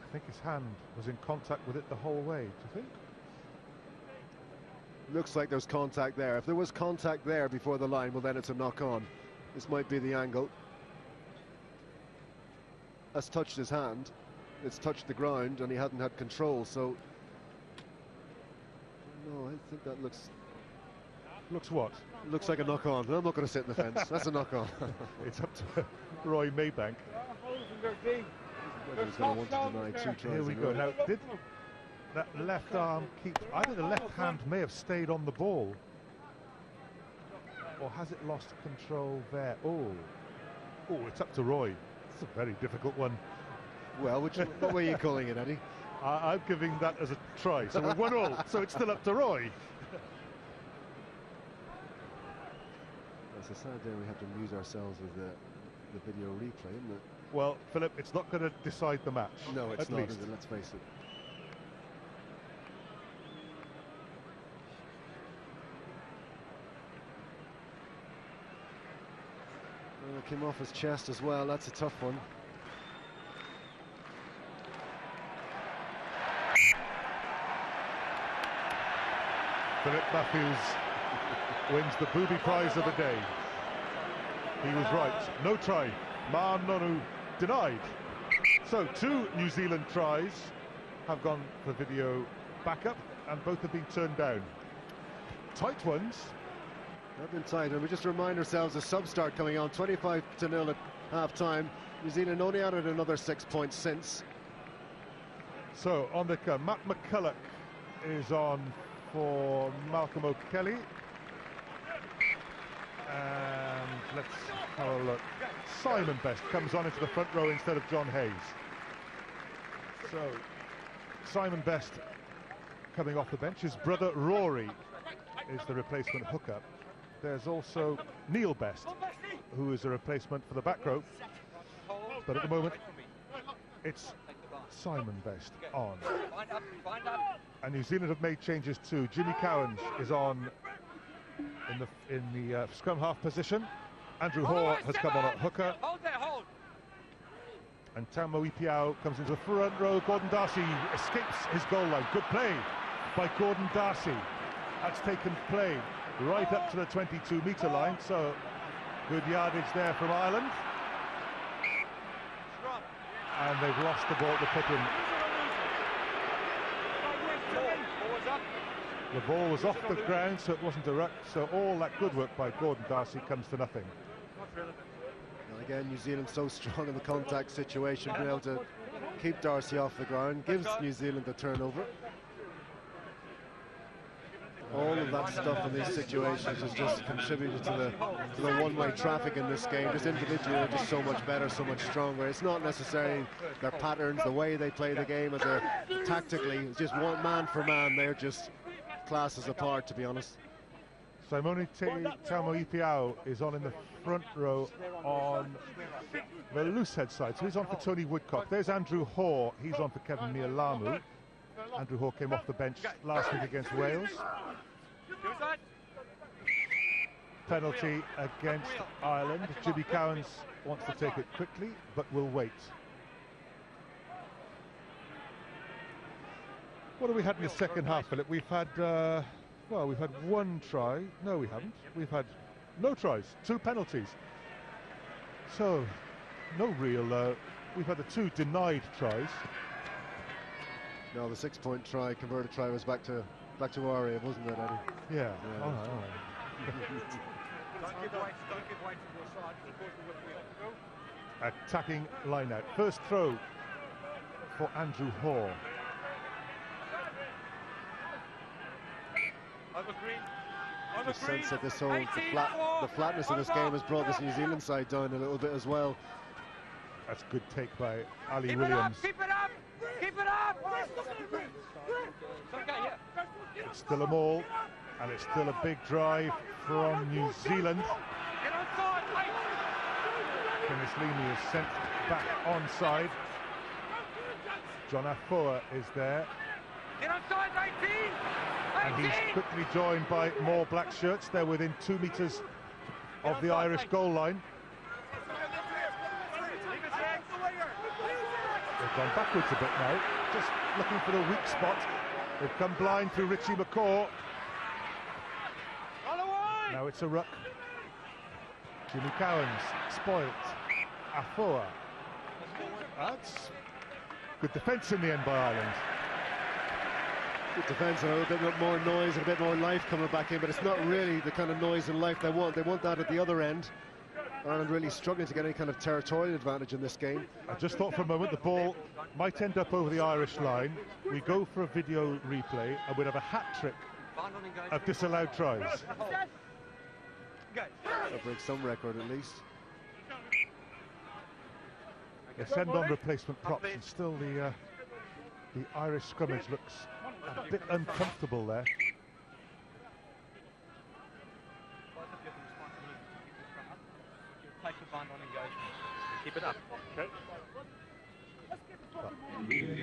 I think his hand was in contact with it the whole way, do you think? Looks like there's contact there. If there was contact there before the line, well, then it's a knock-on. This might be the angle. That's touched his hand. It's touched the ground, and he hadn't had control, so... No, I think that looks... Looks what? Looks like a knock-on. I'm not going to sit in the fence. That's a knock-on. It's up to Roy Maybank. He's going to want to deny 2 tries. Here we go. Now, did that left arm keep... Either the left hand may have stayed on the ball, or has it lost control there? Oh, it's up to Roy. It's a very difficult one. Well, what were you calling it, Eddie? I'm giving that as a try. So we're 1-1, so it's still up to Roy. It's a sad day we have to amuse ourselves with the video replay, isn't it? Well, Philip, it's not going to decide the match. No, it's at not, least. is it? Let's face it. Well, it came off his chest as well. That's a tough one. Philip Matthews wins the booby prize of the day. He was right. No try. Nonu denied. So 2 New Zealand tries have gone for video backup, and both have been turned down. Tight ones. They've been tight, and we just remind ourselves a sub-start coming on, 25-0 at half-time. New Zealand only added another 6 points since. So on the Matt McCulloch is on for Malcolm O'Kelly. And let's have a look. Simon Best comes on into the front row instead of John Hayes. So Simon Best coming off the bench. His brother Rory is the replacement hooker. There's also Neil Best, who is a replacement for the back row. But at the moment, it's Simon Best on. And New Zealand have made changes too. Jimmy Cowans is on in the scrum half position. Andrew Hoare has come on at hooker. And Tamo Ipiao comes into the front row. Gordon Darcy escapes his goal line. Good play by Gordon Darcy. That's taken play right up to the 22-metre line. So good yardage there from Ireland. And they've lost the ball at the put-in. The ball was off the ground, so it wasn't a ruck. So all that good work by Gordon Darcy comes to nothing. And again, New Zealand so strong in the contact situation, being able to keep Darcy off the ground, gives New Zealand the turnover. All of that stuff in these situations has just contributed to the one-way traffic in this game. Just individually, they're just so much better, so much stronger. It's not necessarily their patterns, the way they play the game, as tactically. It's just one man for man. They're just classes apart, to be honest. Simone Tamo Ipiao is on in the front row on the loosehead side. So he's on for Tony Woodcock. There's Andrew Hoare. He's on for Kevin Mialamu. Andrew Hoare came off the bench last week against Wales. Penalty against Ireland. Jimmy Cowans wants to take it quickly, but will wait. What have we had in the second half, Philip? We've had, well, we've had one try. No, we haven't. We've had no tries, 2 penalties. So, no real, we've had the 2 denied tries. No, the 6-point try, converted try, was back to Aria, wasn't it, Eddie? Yeah. All right. Attacking line out. First throw for Andrew Hoare. Just sense that this whole the flatness of this game has brought this New Zealand side down a little bit as well. That's good take by Ali Williams. Keep it up! Keep it up! It's still a maul, and it's still a big drive from New Zealand. Kinislini is sent back onside. John Afoa is there. And he's quickly joined by more black shirts. They're within 2 metres of the Irish goal line. They've gone backwards a bit now, just looking for the weak spot. They've come blind through Richie McCaw. Now it's a ruck. Jimmy Cowans, spoilt. Afoa. That's good defence in the end by Ireland. Good defence and a little bit more noise and a bit more life coming back in, but it's not really the kind of noise and life they want. They want that at the other end. Ireland really struggling to get any kind of territorial advantage in this game. I just thought for a moment the ball might end up over the Irish line. We go for a video replay and we'd have a hat-trick of disallowed tries. That'll break some record at least. They send on replacement props and still the Irish scrimmage looks a bit uncomfortable there. Keep it up. Okay.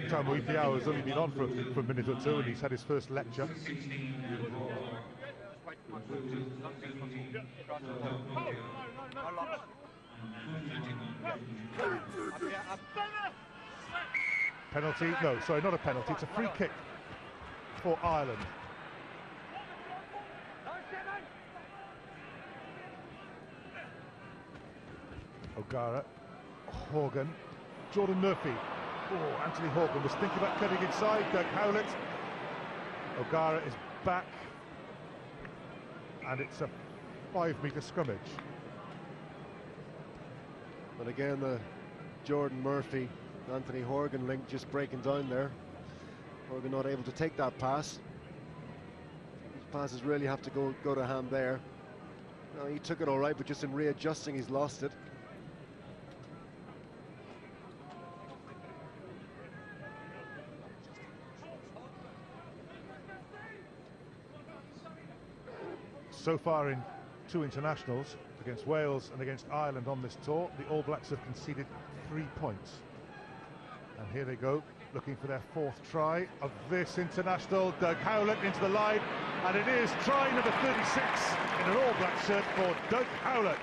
Tamo Ipiao has only been on for a minute or 2 and he's had his first lecture. Penalty? No, sorry, not a penalty. It's a free kick for Ireland. O'Gara, Horgan, Jordan Murphy. Oh, Anthony Horgan was thinking about cutting inside. Doug Howlett. O'Gara is back. And it's a 5-metre scrummage. But again, the Jordan Murphy, Anthony Horgan link just breaking down there. Horgan not able to take that pass. These passes really have to go to hand there. No, he took it all right, but just in readjusting, he's lost it. So far in 2 internationals, against Wales and against Ireland on this tour, the All Blacks have conceded 3 points. And here they go, looking for their 4th try of this international. Doug Howlett into the line, and it is try number 36 in an All Black shirt for Doug Howlett.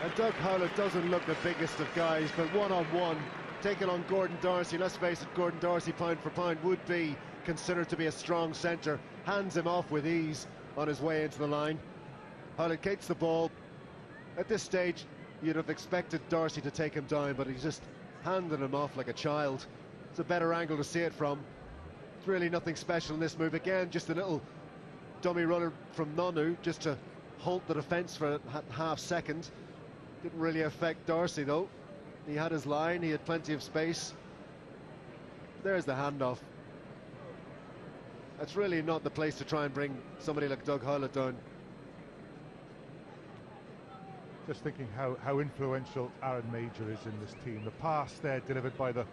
And Doug Howlett doesn't look the biggest of guys, but one-on-one, taking on Gordon Darcy. Let's face it, Gordon Darcy, pound for pound, would be considered to be a strong centre. Hands him off with ease on his way into the line. Howlett kicks the ball. At this stage, you'd have expected Darcy to take him down, but he's just handing him off like a child. It's a better angle to see it from. It's really nothing special in this move. Again, just a little dummy runner from Nonu, just to halt the defence for a half second. Didn't really affect Darcy, though. He had his line, he had plenty of space. There's the handoff. That's really not the place to try and bring somebody like Doug Howlett down. Just thinking how influential Aaron Major is in this team. The pass there delivered by the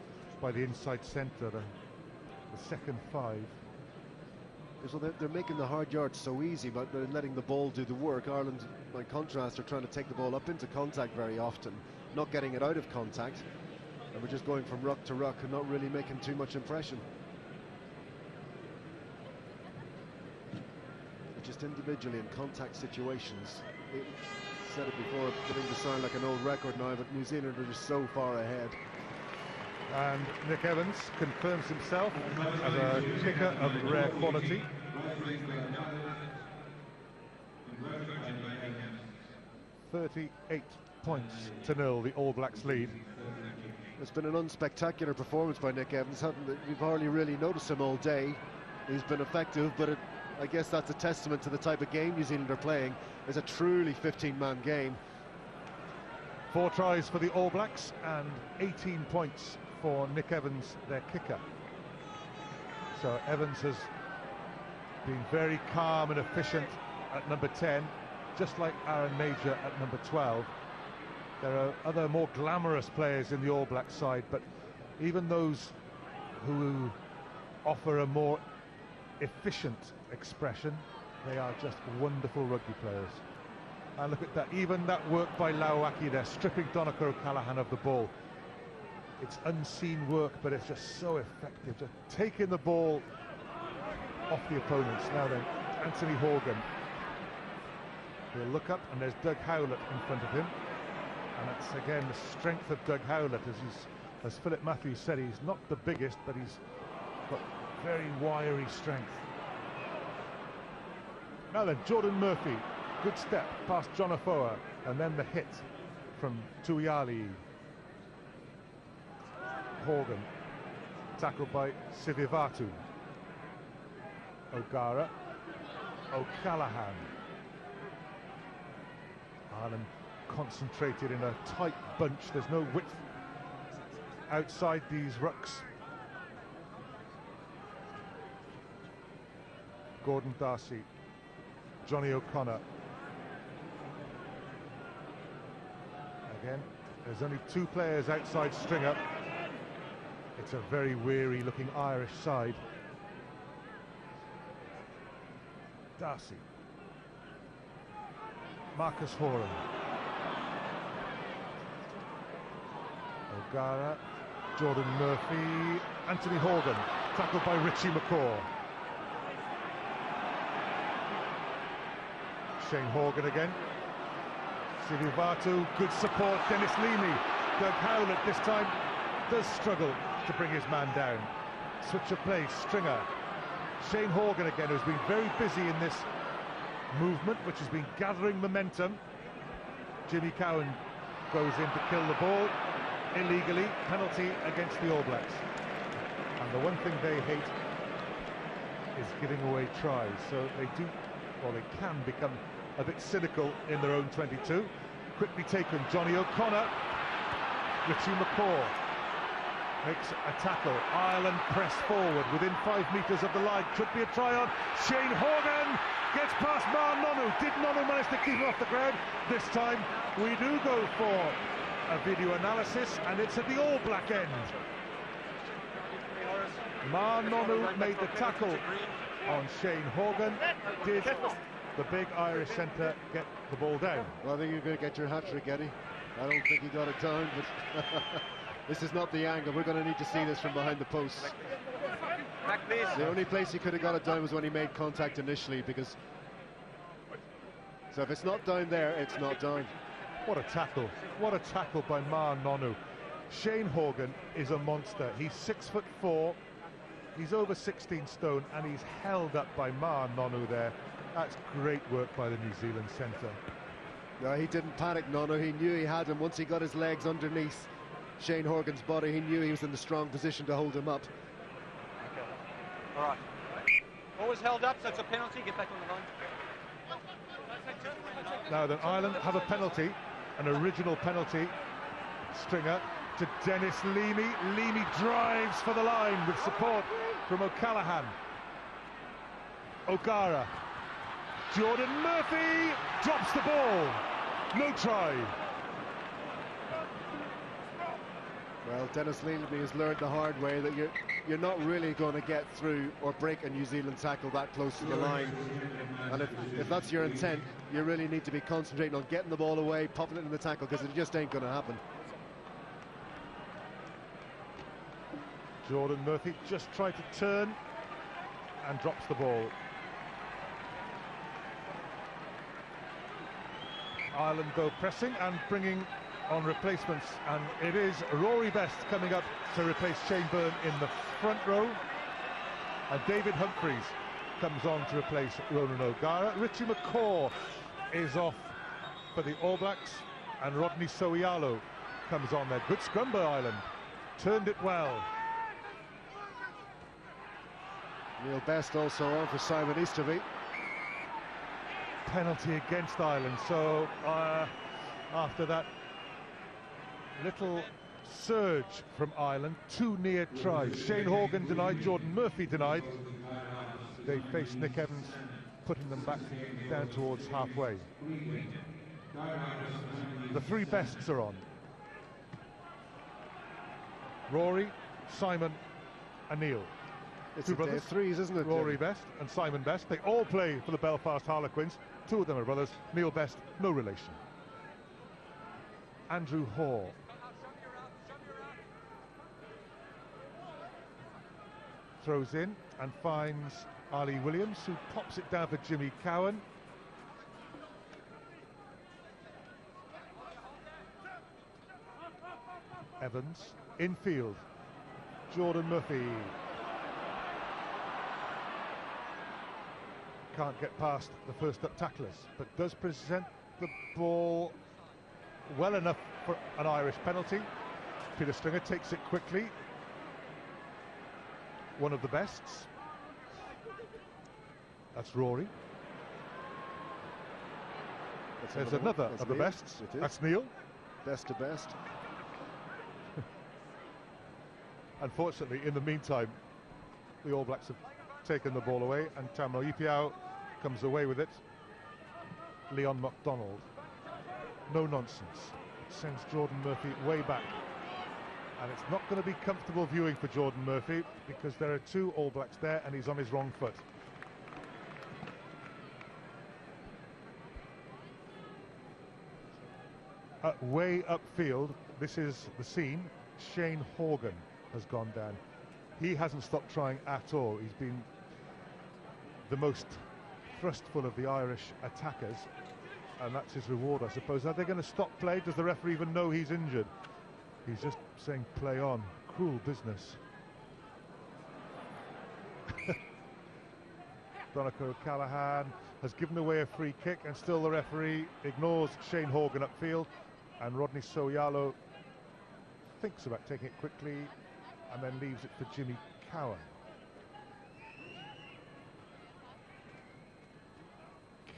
inside centre, the second 5. So they're making the hard yards so easy, but they're letting the ball do the work. Ireland, by contrast, are trying to take the ball up into contact very often, not getting it out of contact, and we're just going from ruck to ruck and not really making too much impression. Just individually in contact situations. It said it before, beginning to sound like an old record now, but New Zealand are just so far ahead. And Nick Evans confirms himself as a kicker of rare quality. £38-0 the All Blacks lead. It's been an unspectacular performance by Nick Evans. We've hardly really noticed him all day. He's been effective, but I guess that's a testament to the type of game New Zealand are playing. It's a truly 15-man game. 4 tries for the All Blacks and 18 points for Nick Evans, their kicker. So Evans has been very calm and efficient at number 10, just like Aaron Major at number 12. There are other more glamorous players in the All Black side, but even those who offer a more efficient expression, they are just wonderful rugby players. And look at that, even that work by Lauaki there, stripping Donnacha O'Callaghan of the ball. It's unseen work, but it's just so effective, just taking the ball off the opponents. Now then, Anthony Horgan. He'll look up, and there's Doug Howlett in front of him. And that's, again, the strength of Doug Howlett. As Philip Matthews said, he's not the biggest, but he's got very wiry strength. Now then, Jordan Murphy. Good step past John Afoa, and then the hit from Tuiali. Horgan, tackled by Sivivatu. O'Gara, O'Callaghan. Ireland concentrated in a tight bunch. There's no width outside these rucks. Gordon Darcy, Johnny O'Connor. Again, there's only 2 players outside stringer. It's a very weary looking Irish side. Darcy. Marcus Horan. O'Gara. Jordan Murphy. Anthony Horgan. Tackled by Richie McCaw. Shane Horgan again. Sivivatu, good support. Dennis Leamy. Doug Howlett this time does struggle to bring his man down. Switch of play, Stringer. Shane Horgan again, who's been very busy in this movement, which has been gathering momentum. Jimmy Cowan goes in to kill the ball illegally. Penalty against the All Blacks. And the one thing they hate is giving away tries. So they do, or they can become a bit cynical in their own 22. Quickly taken, Johnny O'Connor. Richie McCaw makes a tackle. Ireland press forward within 5 metres of the line. Could be a try on. Shane Horgan gets past Mar Nonu. Did Nonu manage to keep him off the ground? This time we do go for a video analysis, and it's at the All Black end. Mar Nonu made the tackle on Shane Horgan. Did the big Irish centre get the ball down? Well, I think you're going to get your hat-trick, Eddie. I don't think he got it down, but this is not the angle. We're going to need to see this from behind the posts. The only place he could have got it down was when he made contact initially, because... So if it's not down there, it's not down. What a tackle. What a tackle by Mar Nonu. Shane Horgan is a monster. He's 6'4", he's over 16 stone, and he's held up by Mar Nonu there. That's great work by the New Zealand centre. No, he didn't panic, Nonu. He knew he had him. Once he got his legs underneath Shane Horgan's body, he knew he was in the strong position to hold him up. Okay. All right. Always held up, so it's a penalty. Get back on the line. Now then, Ireland have a penalty, an original penalty. Stringer to Dennis Leamy. Leamy drives for the line with support from O'Callaghan. O'Gara. Jordan Murphy drops the ball. No try. Well, Dennis Leamy has learned the hard way that you're not really going to get through or break a New Zealand tackle that close to the line. And if that's your intent, you really need to be concentrating on getting the ball away, popping it in the tackle, because it just ain't going to happen. Jordan Murphy just tried to turn and drops the ball. Ireland go pressing and bringing on replacements, and it is Rory Best coming up to replace Shane Byrne in the front row, and David Humphreys comes on to replace Ronan O'Gara. Richie McCaw is off for the All Blacks, and Rodney Sowialo comes on there. Good scrum by Ireland, turned it well. Neil Best also on for Simon Easterby. Penalty against Ireland, so after that little surge from Ireland, 2 near tries. Shane Horgan denied, Jordan Murphy denied. They face Nick Evans, putting them back down towards halfway. The 3 bests are on. Rory, Simon and Neil. It's 2 a day brothers, of threes, isn't it? Rory Best and Simon Best. They all play for the Belfast Harlequins. 2 of them are brothers. Neil Best, no relation. Andrew Hoare. Throws in and finds Ali Williams, who pops it down for Jimmy Cowan. Evans, infield. Jordan Murphy. Can't get past the first up tacklers, but does present the ball well enough for an Irish penalty. Peter Stringer takes it quickly. One of the bests. That's Rory. There's another of the bests. That's Neil. Best to best. Unfortunately, in the meantime, the All Blacks have taken the ball away, and Tamro Ipiao comes away with it. Leon MacDonald. No nonsense. Sends Jordan Murphy way back. And it's not going to be comfortable viewing for Jordan Murphy, because there are 2 All Blacks there and he's on his wrong foot. Way upfield, this is the scene. Shane Horgan has gone down. He hasn't stopped trying at all. He's been the most thrustful of the Irish attackers, and that's his reward, I suppose. Are they going to stop play? Does the referee even know he's injured? He's just saying play on. Cruel business. Donncha O'Callaghan has given away a free kick, and still the referee ignores Shane Horgan upfield, and Rodney Sowialo thinks about taking it quickly and then leaves it for Jimmy Cowan.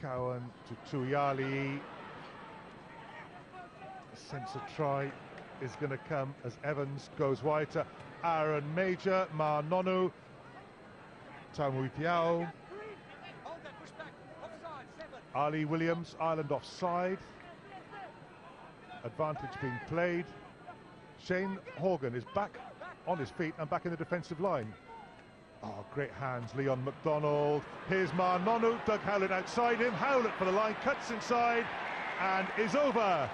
Cowan to Tuyali. Sense of try is going to come as Evans goes wide to Aaron Major, Ma Nonu, Tamui Piao, Ali Williams, Ireland offside. Advantage being played. Shane Horgan is back on his feet and back in the defensive line. Oh, great hands, Leon McDonald. Here's Ma Nonu, Doug Howlett outside him. Howlett for the line, cuts inside and is over.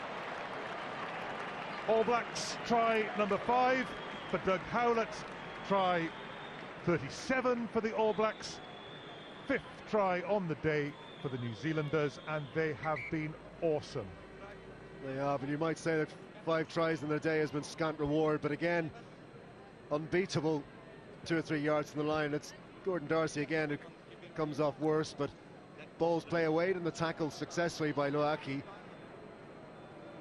All Blacks try number 5 for Doug Howlett, try 37 for the All Blacks, 5th try on the day for the New Zealanders, and they have been awesome. They have, and you might say that 5 tries in their day has been scant reward, but again, unbeatable 2 or 3 yards from the line. It's Gordon Darcy again who comes off worse, but balls play away and the tackle successfully by Loaki.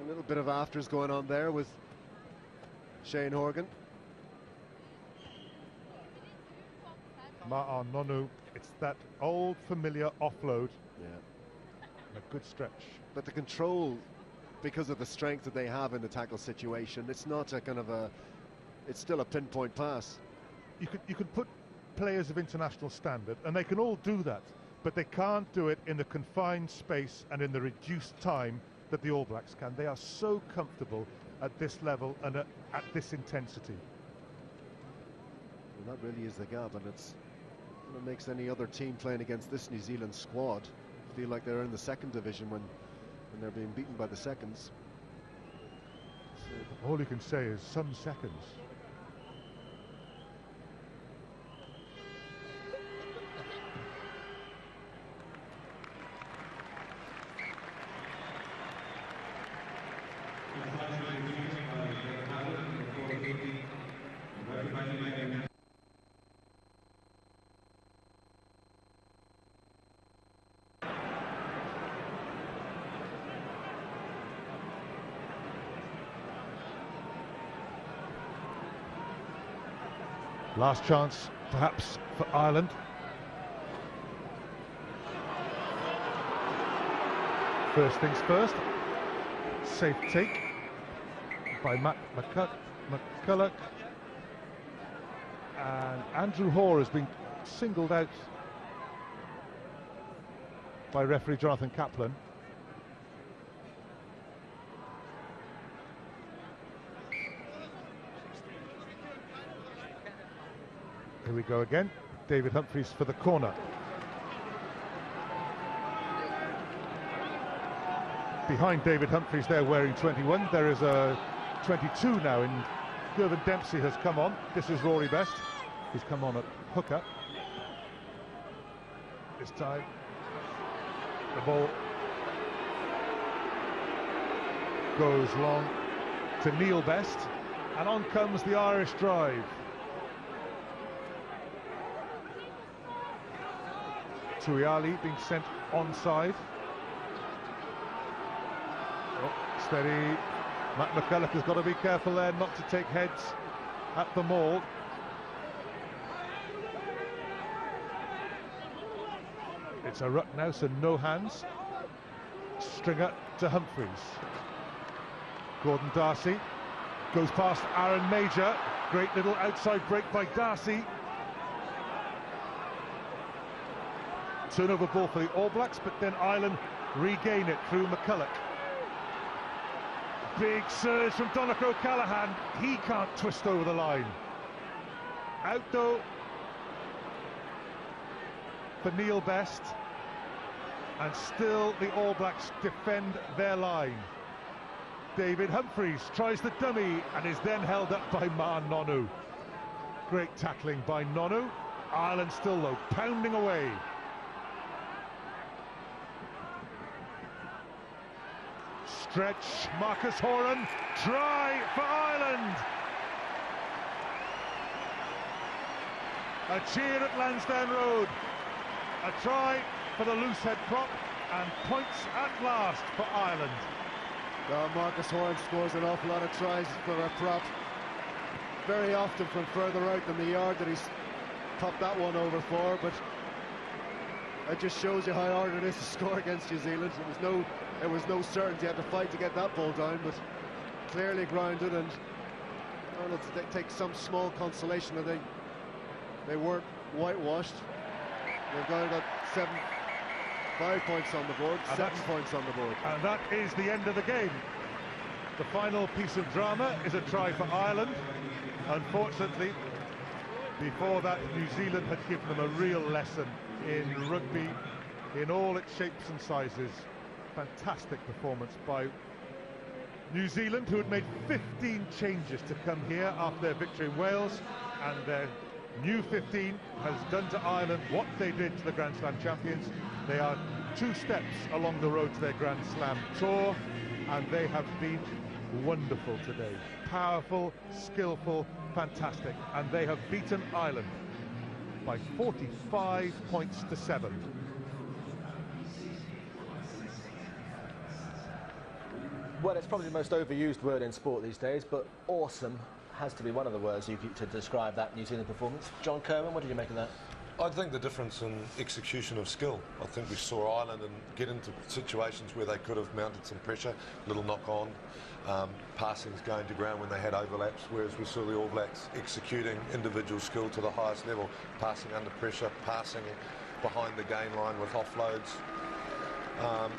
A little bit of afters going on there with Shane Horgan. Ma'a Nonu, it's that old familiar offload. Yeah. A good stretch. But the control, because of the strength that they have in the tackle situation, it's not a kind of a, it's still a pinpoint pass. You could put players of international standard, and they can all do that, but they can't do it in the confined space and in the reduced time that the All Blacks can. They are so comfortable at this level and at this intensity. And that really is the gap, and it makes any other team playing against this New Zealand squad feel like they're in the 2nd division when they're being beaten by the seconds. So all you can say is some seconds. Last chance, perhaps, for Ireland. First things first. Safe take by Matt McCulloch. And Andrew Hoare has been singled out by referee Jonathan Kaplan. Here we go again. David Humphries for the corner. Behind David Humphries there wearing 21, there is a 22 now, and Gervin Dempsey has come on. This is Rory Best. He's come on at hooker. This time the ball goes long to Neil Best, and on comes the Irish drive. Tuyali being sent onside. Oh, steady. Matt McCulloch has got to be careful there not to take heads at the maul. It's a ruck now, so no hands. Stringer to Humphries. Gordon Darcy goes past Aaron Major. Great little outside break by Darcy. Turnover ball for the All Blacks, but then Ireland regain it through McCulloch. Big surge from Donnacha O'Callaghan. He can't twist over the line. Out though for Neil Best, and still the All Blacks defend their line. David Humphries tries the dummy and is then held up by Ma Nonu. Great tackling by Nonu. Ireland still though pounding away. Stretch, Marcus Horan, try for Ireland. A cheer at Lansdowne Road. A try for the loose head prop, and points at last for Ireland. Marcus Horan scores an awful lot of tries for a prop. Very often from further out than the yard that he's popped that one over for, but It just shows you how hard it is to score against New Zealand. There was no certainty. You had to fight to get that ball down, but clearly grounded, and Ireland take some small consolation that they weren't whitewashed. They've got 5 points on the board, 7 points on the board. And that is the end of the game. The final piece of drama is a try for Ireland. Unfortunately, before that, New Zealand had given them a real lesson in rugby in all its shapes and sizes. Fantastic performance by New Zealand, who had made 15 changes to come here after their victory in Wales, and their new 15 has done to Ireland what they did to the Grand Slam champions. They are 2 steps along the road to their Grand Slam tour, and they have been wonderful today. Powerful, skillful, fantastic, and they have beaten Ireland by 45 points to 7. Well, it's probably the most overused word in sport these days, but awesome has to be one of the words you to describe that New Zealand performance. John Kerwin, what did you make of that? I think the difference in execution of skill. I think we saw Ireland get into situations where they could have mounted some pressure, little knock-on, passings going to ground when they had overlaps, whereas we saw the All Blacks executing individual skill to the highest level, passing under pressure, passing behind the gain line with offloads.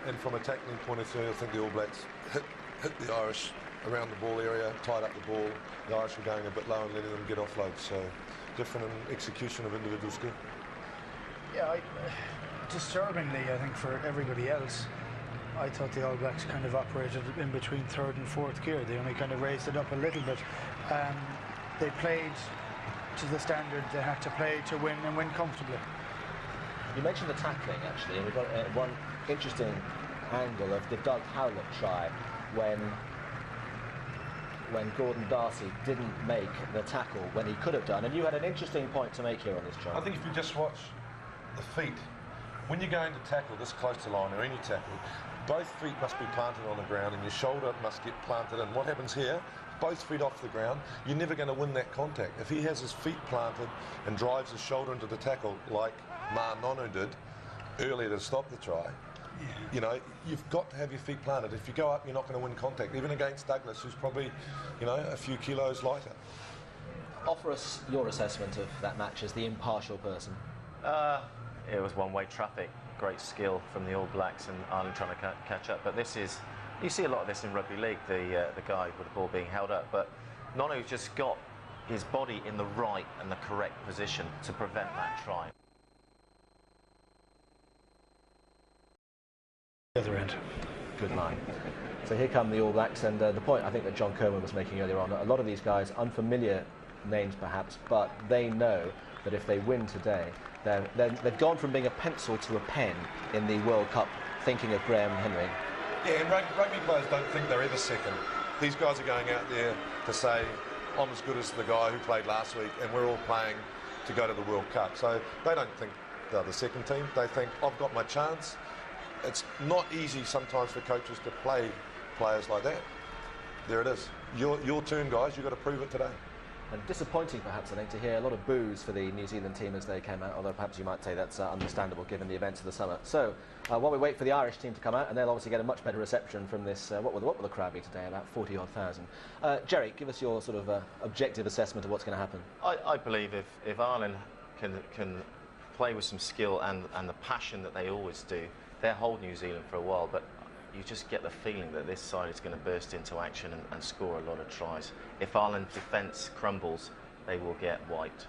And from a tackling point of view, I think the All Blacks hit the Irish around the ball area, tied up the ball. The Irish were going a bit low and letting them get offloads. So different in execution of individual skill. Yeah, disturbingly, I think for everybody else, I thought the All Blacks kind of operated in between 3rd and 4th gear. They only kind of raised it up a little bit. They played to the standard they had to play to win, and win comfortably. You mentioned the tackling, actually, and we've got one interesting angle of the Doug Howlett try when Gordon Darcy didn't make the tackle when he could have done, and you had an interesting point to make here on this try. I think if you just watch the feet, when you're going to tackle this close to line or any tackle, both feet must be planted on the ground and your shoulder must get planted in. What happens here, both feet off the ground, you're never going to win that contact. If he has his feet planted and drives his shoulder into the tackle like Ma Nonu did earlier to stop the try, you know, you've got to have your feet planted. If you go up, you're not going to win contact, even against Douglas, who's probably, you know, a few kilos lighter. Offer us your assessment of that match as the impartial person. It was one-way traffic. Great skill from the All Blacks, and Ireland trying to catch up. But this is, you see a lot of this in rugby league, the guy with the ball being held up. But Nonu's just got his body in the right and the correct position to prevent that try. The other end. Good line. So here come the All Blacks, and the point I think that John Kerwin was making earlier on, a lot of these guys, unfamiliar names perhaps, but they know that if they win today, they've gone from being a pencil to a pen in the World Cup, thinking of Graham Henry. Yeah, and rugby players don't think they're ever second. These guys are going out there to say, I'm as good as the guy who played last week, and we're all playing to go to the World Cup. So they don't think they're the second team. They think, I've got my chance. It's not easy sometimes for coaches to play players like that. There it is. Your turn, guys. You've got to prove it today. And disappointing, perhaps, I think, to hear a lot of boos for the New Zealand team as they came out, although perhaps you might say that's understandable given the events of the summer. So, while we wait for the Irish team to come out, and they'll obviously get a much better reception from this, what will the crowd be today, about 40-odd thousand. Jerry, give us your sort of objective assessment of what's going to happen. I believe if Ireland can play with some skill and the passion that they always do, they'll hold New Zealand for a while, but you just get the feeling that this side is going to burst into action and score a lot of tries. If Ireland's defence crumbles, they will get wiped.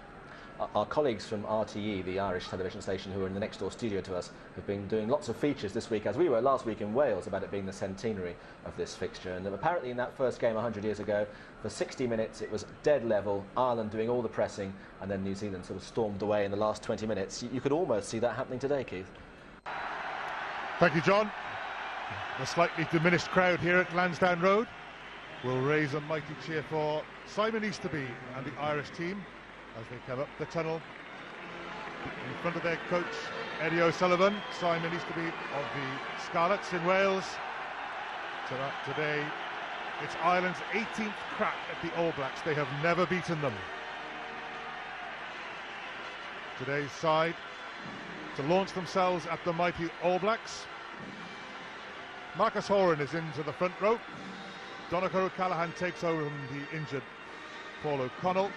Our colleagues from RTE, the Irish television station, who are in the next door studio to us, have been doing lots of features this week, as we were last week in Wales, about it being the centenary of this fixture. And apparently in that first game 100 years ago, for 60 minutes it was dead level, Ireland doing all the pressing, and then New Zealand sort of stormed away in the last 20 minutes. You could almost see that happening today, Keith. Thank you, John. A slightly diminished crowd here at Lansdowne Road will raise a mighty cheer for Simon Easterby and the Irish team as they come up the tunnel in front of their coach Eddie O'Sullivan. Simon Easterby of the Scarlets in Wales. Today it's Ireland's 18th crack at the All Blacks. They have never beaten them. Today's side to launch themselves at the mighty All Blacks. Marcus Horan is into the front row. Donncha O'Callaghan takes over from the injured Paul O'Connell.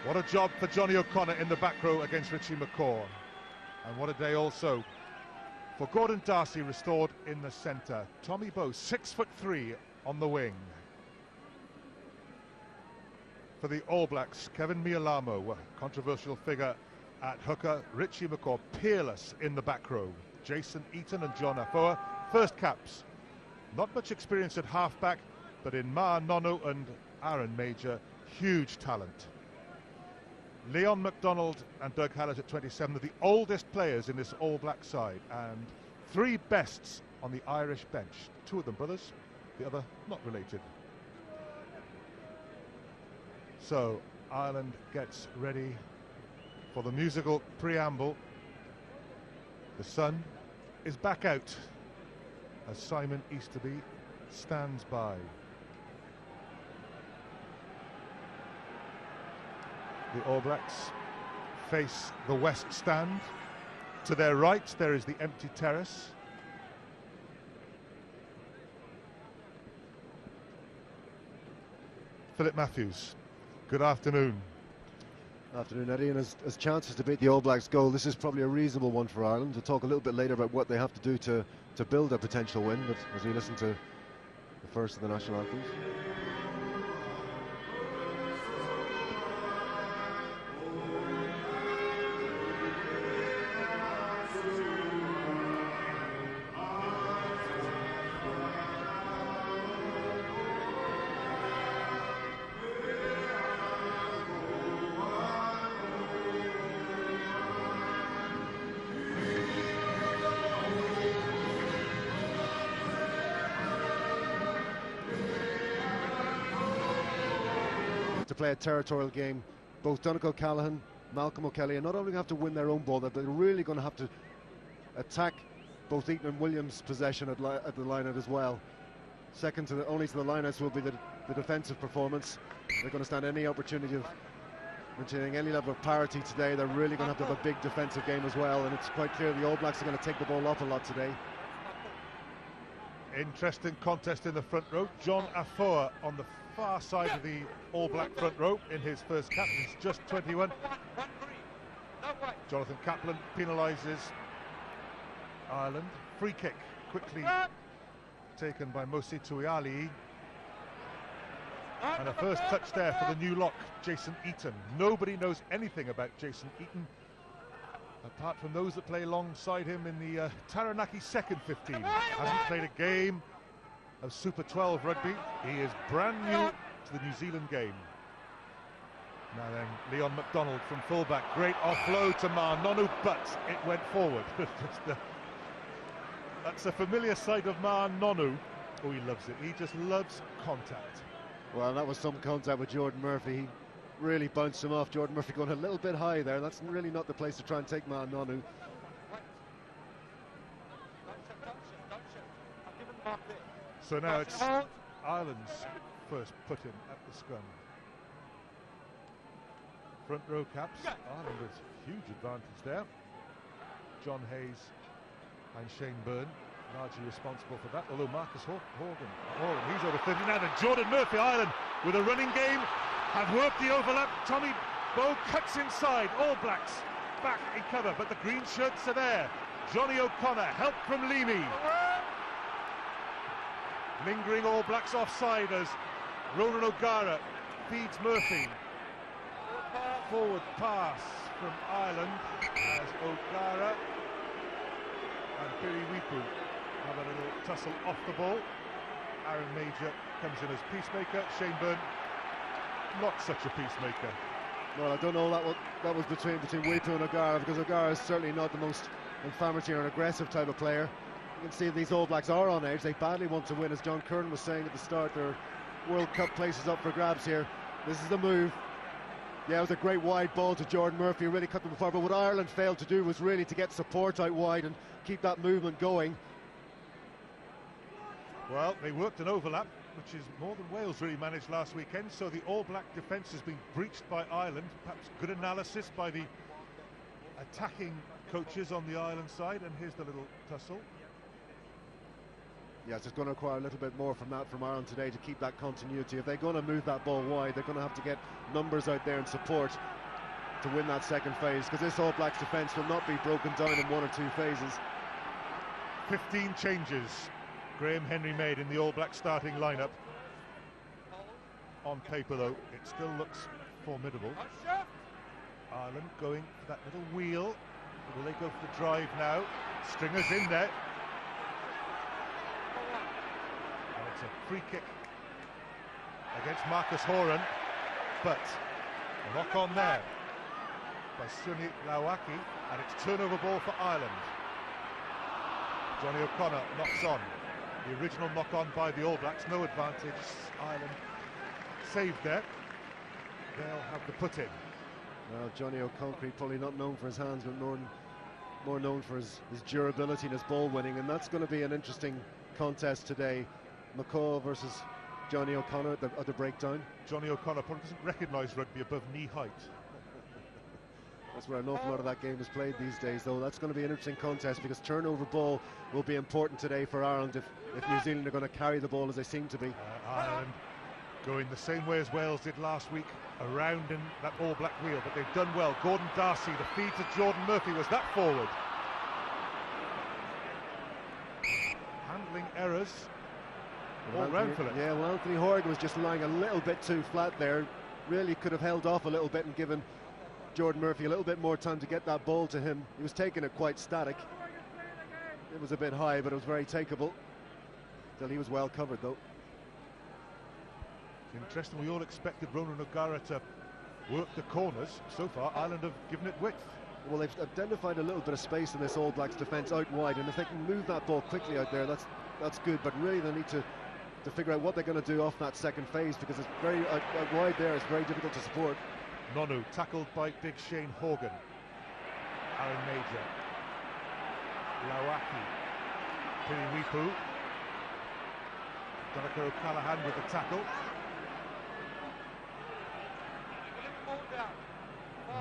What a job for Johnny O'Connor in the back row against Richie McCaw. And what a day also for Gordon Darcy, restored in the centre. Tommy Bowe, 6'3" on the wing. For the All Blacks, Kevin Mialamo, a controversial figure at hooker. Richie McCaw, peerless in the back row. Jason Eaton and John Afoa, first caps. Not much experience at halfback, but in Ma Nono and Aaron Major, huge talent. Leon MacDonald and Doug Hallett at 27 are the oldest players in this All Black side, and 3 bests on the Irish bench. 2 of them brothers, the other not related. So Ireland gets ready for the musical preamble. The sun is back out as Simon Easterby stands by. The All Blacks face the west stand. To their right there is the empty terrace. Philip Matthews, good afternoon. Afternoon, Eddie, and as chances to beat the All Blacks goal, this is probably a reasonable one for Ireland. We'll talk a little bit later about what they have to do to build a potential win, but as we listen to the first of the national anthems. To play a territorial game, both Donncha O'Callaghan, Malcolm O'Kelly are not only going to have to win their own ball, they're really going to have to attack both Eaton and Williams' possession at the line-out as well. Second only to the line-outs will be the defensive performance. They're going to stand any opportunity of maintaining any level of parity today. They're really going to have a big defensive game as well, and it's quite clear the All Blacks are going to take the ball off a lot today. Interesting contest in the front row. John Afoa on the far side of the All Black front row in his first cap. He's just 21. Jonathan Kaplan penalises Ireland. Free kick quickly taken by Mosi Tuiali. And a first touch there for the new lock, Jason Eaton. Nobody knows anything about Jason Eaton, apart from those that play alongside him in the Taranaki second 15. Hasn't played a game of Super 12 rugby. He is brand new to the New Zealand game. Now then, Leon MacDonald from fullback. Great offload to Ma Nonu, but it went forward. That's a familiar sight of Ma Nonu. Oh, he loves it. He just loves contact. Well, that was some contact with Jordan Murphy. He really bounced him off. Jordan Murphy going a little bit high there. That's really not the place to try and take Ma Nonu. So now it's Ireland's first put-in at the scrum. Front row caps. Ireland with huge advantage there. John Hayes and Shane Byrne largely responsible for that, although Marcus Horan, he's over 30 now. And Jordan Murphy, Ireland with a running game, have worked the overlap. Tommy Bowe cuts inside. All Blacks back in cover, but the green shirts are there. Johnny O'Connor, help from Leamy. Lingering All Blacks offside as Ronan O'Gara feeds Murphy. Forward pass from Ireland as O'Gara and Piri Wipu have a little tussle off the ball. Aaron Major comes in as peacemaker. Shane Byrne, not such a peacemaker. Well, I don't know that was between Wipu and O'Gara, because O'Gara is certainly not the most inflammatory or aggressive type of player. You can see these All Blacks are on edge. They badly want to win, as John Curran was saying at the start. Their World Cup places up for grabs here. This is the move. Yeah, it was a great wide ball to Jordan Murphy, really cut them apart. But what Ireland failed to do was really to get support out wide and keep that movement going. Well, they worked an overlap, which is more than Wales really managed last weekend. So the All Black defence has been breached by Ireland. Perhaps good analysis by the attacking coaches on the Ireland side, and here's the little tussle. Yes, it's going to require a little bit more from Ireland today to keep that continuity. If they're going to move that ball wide, they're going to have to get numbers out there and support to win that second phase, because this All Blacks defence will not be broken down in 1 or 2 phases. 15 changes Graham Henry made in the All Black starting lineup. On paper, though, it still looks formidable. Ireland going for that little wheel. Will they go for the drive now? Stringer's in there. And it's a free kick against Marcus Horan, but a knock on there by Sunny Lawaki, and it's turnover ball for Ireland. Johnny O'Connor knocks on. The original knock on by the All Blacks, no advantage. Ireland saved there. They'll have the put in. Well, Johnny O'Connor probably not known for his hands, but more known for his durability and his ball winning, and that's going to be an interesting contest today. McCaw versus Johnny O'Connor at the breakdown. Johnny O'Connor probably doesn't recognise rugby above knee height. That's where an awful lot of that game is played these days, though. That's going to be an interesting contest, because turnover ball will be important today for Ireland if New Zealand are going to carry the ball as they seem to be. Ireland going the same way as Wales did last week, around in that All Black wheel, but they've done well. Gordon Darcy, the feed to Jordan Murphy, was that forward? Handling errors all round for it. Yeah, well, Anthony Horgan was just lying a little bit too flat there. Really could have held off a little bit and given Jordan Murphy a little bit more time to get that ball to him. He was taking it quite static. It was a bit high, but it was very takeable. Still, he was well covered, though. Interesting, we all expected Ronan O'Gara to work the corners. So far, Ireland have given it width. Well, they've identified a little bit of space in this All Blacks defence out wide, and if they can move that ball quickly out there, that's good. But really, they need to figure out what they're going to do off that second phase, because it's very out wide there. It's very difficult to support. Nonu tackled by big Shane Horgan. Aaron Major, Lawaki, Piriwipu, Donica O'Callaghan with the tackle.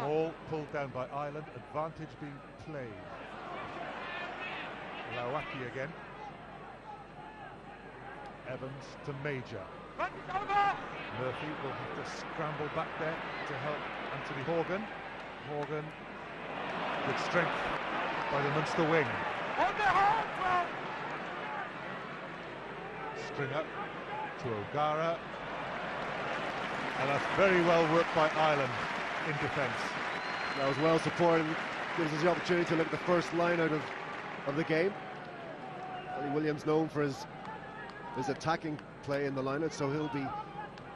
Maul pulled down by Ireland, advantage being played. Lawaki again. Evans to Major. Murphy will have to scramble back there to help Anthony Horgan. Horgan with strength by the Munster wing. Stringer to O'Gara. And that's very well worked by Ireland in defence. That was well supported. Gives us the opportunity to look at the first line out of the game. Ali Williams known for his attacking play in the line-out, so he'll be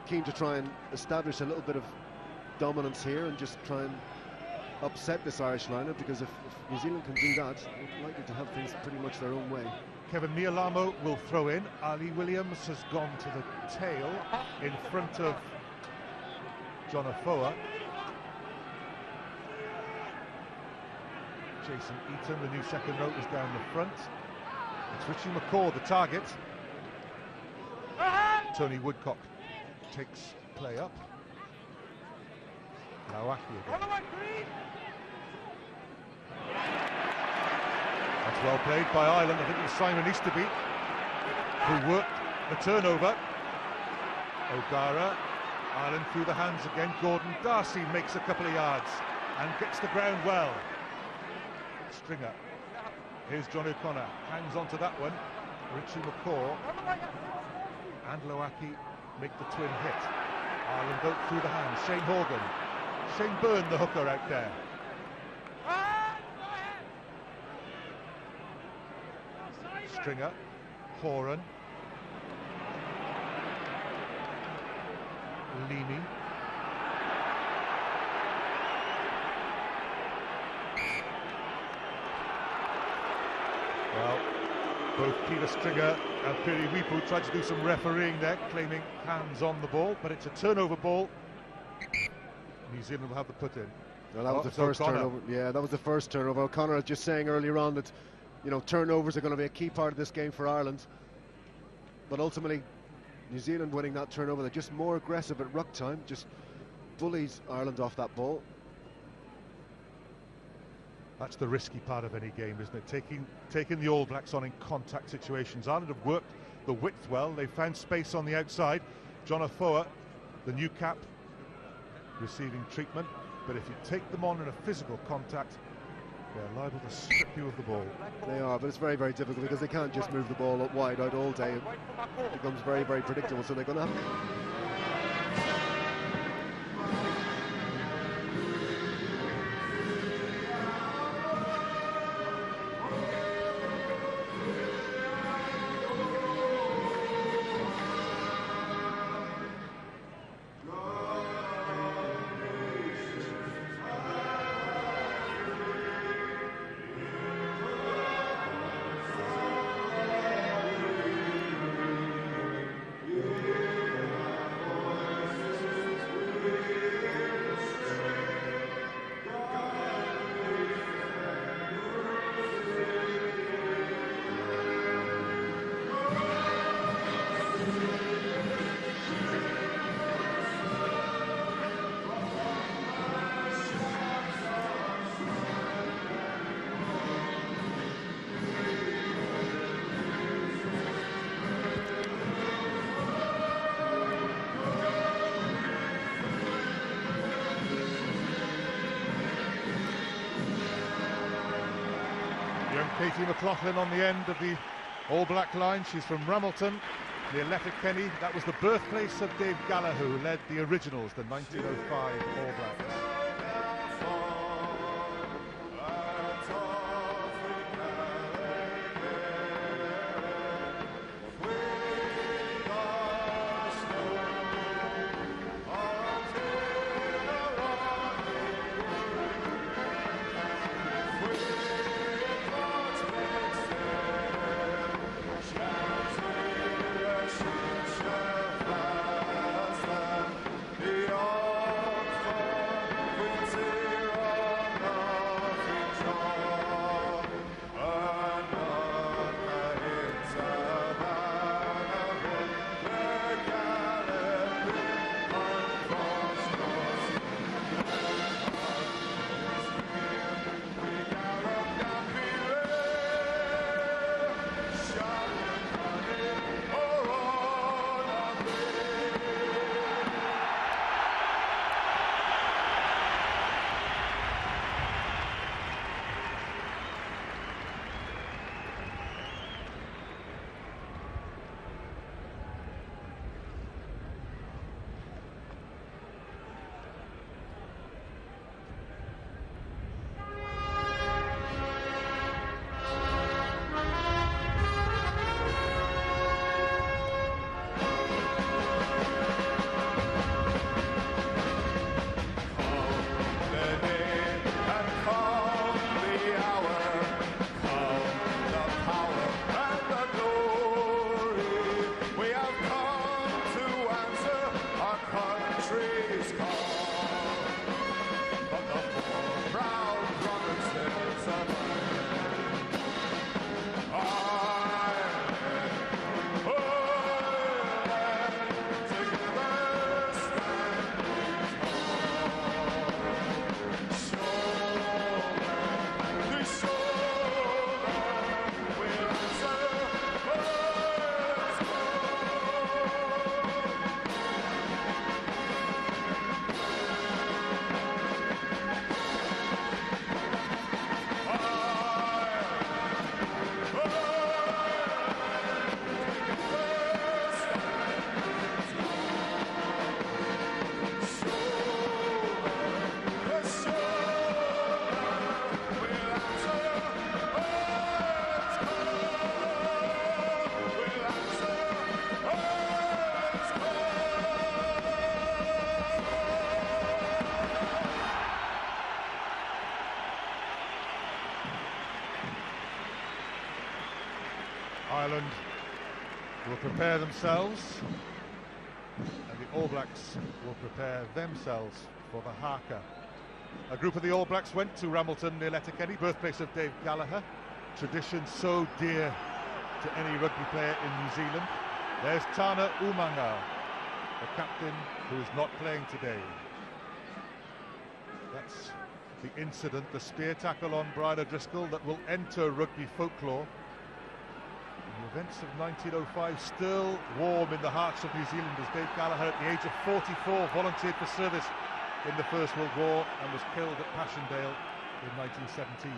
keen to try and establish a little bit of dominance here and just try and upset this Irish line-out, because if New Zealand can do that, they're likely to have things pretty much their own way. Kevin Mialamo will throw in. Ali Williams has gone to the tail in front of John Afoa. Jason Eaton, the new second row, is down the front. It's Richie McCaw, the target. Tony Woodcock takes play up. Lawaki again. That's well played by Ireland. I think it was Simon Easterby who worked the turnover. O'Gara, Ireland through the hands again. Gordon Darcy makes a couple of yards and gets the ground well. Stringer. Here's John O'Connor, hangs on to that one. Richie McCaw and Lawaki make the twin hit. Ireland go through the hands. Shane Horgan. Shane Byrne, the hooker out there. Stringer, Horan, Leamy. Well, both Peter Stringer and Piriwipu tried to do some refereeing there, claiming hands on the ball, but it's a turnover ball. New Zealand will have the put in. Well, that was the first turnover. Yeah, that was the first turnover. O'Connor was just saying earlier on that, you know, turnovers are going to be a key part of this game for Ireland. But ultimately, New Zealand winning that turnover, they're just more aggressive at ruck time, just bullies Ireland off that ball. That's the risky part of any game, isn't it? Taking the All Blacks on in contact situations. Ireland have worked the width well. They found space on the outside. John Afoa, the new cap, receiving treatment. But if you take them on in a physical contact, they're liable to strip you of the ball. They are, but it's very, very difficult because they can't just move the ball up wide out all day. It becomes very, very predictable, so they're going to have... Katie McLaughlin on the end of the All Black line. She's from Ramilton, near Letterkenny. That was the birthplace of Dave Gallagher, who led the originals, the 1905 All Blacks. Ireland will prepare themselves, and the All Blacks will prepare themselves for the haka. A group of the All Blacks went to Ramilton near Letterkenny, birthplace of Dave Gallagher. Tradition so dear to any rugby player in New Zealand. There's Tana Umanga, the captain who is not playing today. That's the incident, the spear tackle on Brian O'Driscoll, that will enter rugby folklore. The events of 1905 still warm in the hearts of New Zealanders. Dave Gallagher, at the age of 44, volunteered for service in the First World War and was killed at Passchendaele in 1917.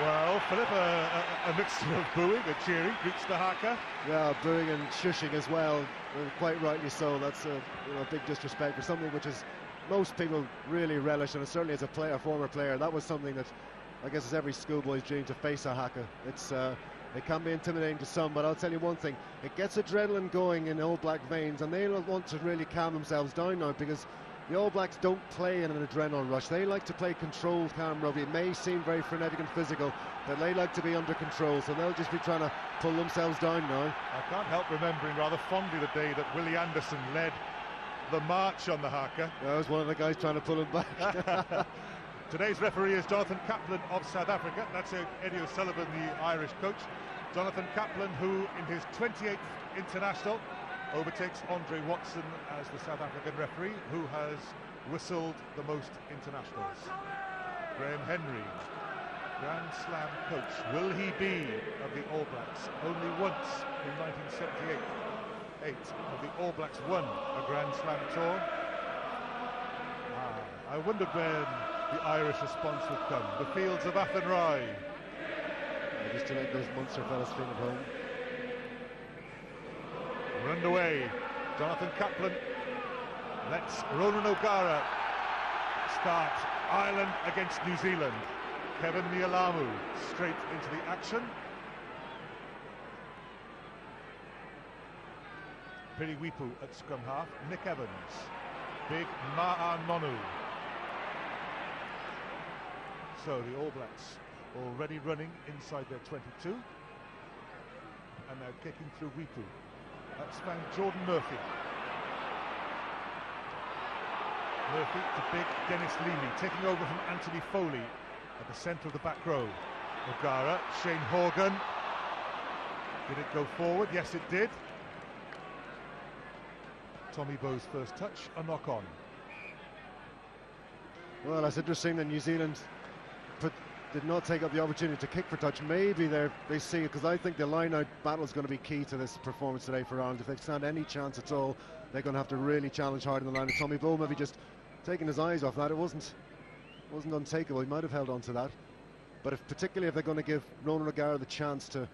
Well, Philip, a mixture of booing and cheering greets the haka. Yeah, booing and shushing as well, quite rightly so. That's a big disrespect for something which is most people really relish, and certainly as a former player, that was something that I guess is every schoolboy's dream, to face a haka. It can be intimidating to some, but I'll tell you one thing, it gets adrenaline going in All Black veins, and they'll want to really calm themselves down now, because the All Blacks don't play in an adrenaline rush. They like to play controlled, calm rugby. It may seem very frenetic and physical, but they like to be under control, so they'll just be trying to pull themselves down now. I can't help remembering rather fondly the day that Willie Anderson led the march on the haka. I was one of the guys trying to pull him back. Today's referee is Jonathan Kaplan of South Africa. That's Eddie O'Sullivan, the Irish coach. Jonathan Kaplan, who in his 28th international overtakes Andre Watson as the South African referee, who has whistled the most internationals. Graham Henry, Grand Slam coach. Will he be of the All Blacks? Only once in 1978. 8 of the All Blacks won a Grand Slam tour. I wondered when the Irish response would come. The fields of Athenry. Just to make those Munster fellas feel at home. We're underway. Jonathan Kaplan lets Ronan O'Gara start. Ireland against New Zealand. Kevin Mialamu straight into the action. Piri Wipu at scrum half. Nick Evans. Big Ma'a Nonu. So the All Blacks already running inside their 22. And now kicking through Wipu. That's found Jordan Murphy. Murphy to big Dennis Leamy, taking over from Anthony Foley at the centre of the back row. O'Gara, Shane Horgan. Did it go forward? Yes, it did. Tommy Bowes' first touch, a knock-on. Well, that's interesting that New Zealand did not take up the opportunity to kick for touch. Maybe they see it, because I think the line-out battle is going to be key to this performance today for Ireland. If they stand any chance at all, they're going to have to really challenge hard in the line. And Tommy Bowe maybe just taking his eyes off that. It wasn't untakeable. He might have held on to that. But particularly if they're going to give Ronan O'Gara the chance to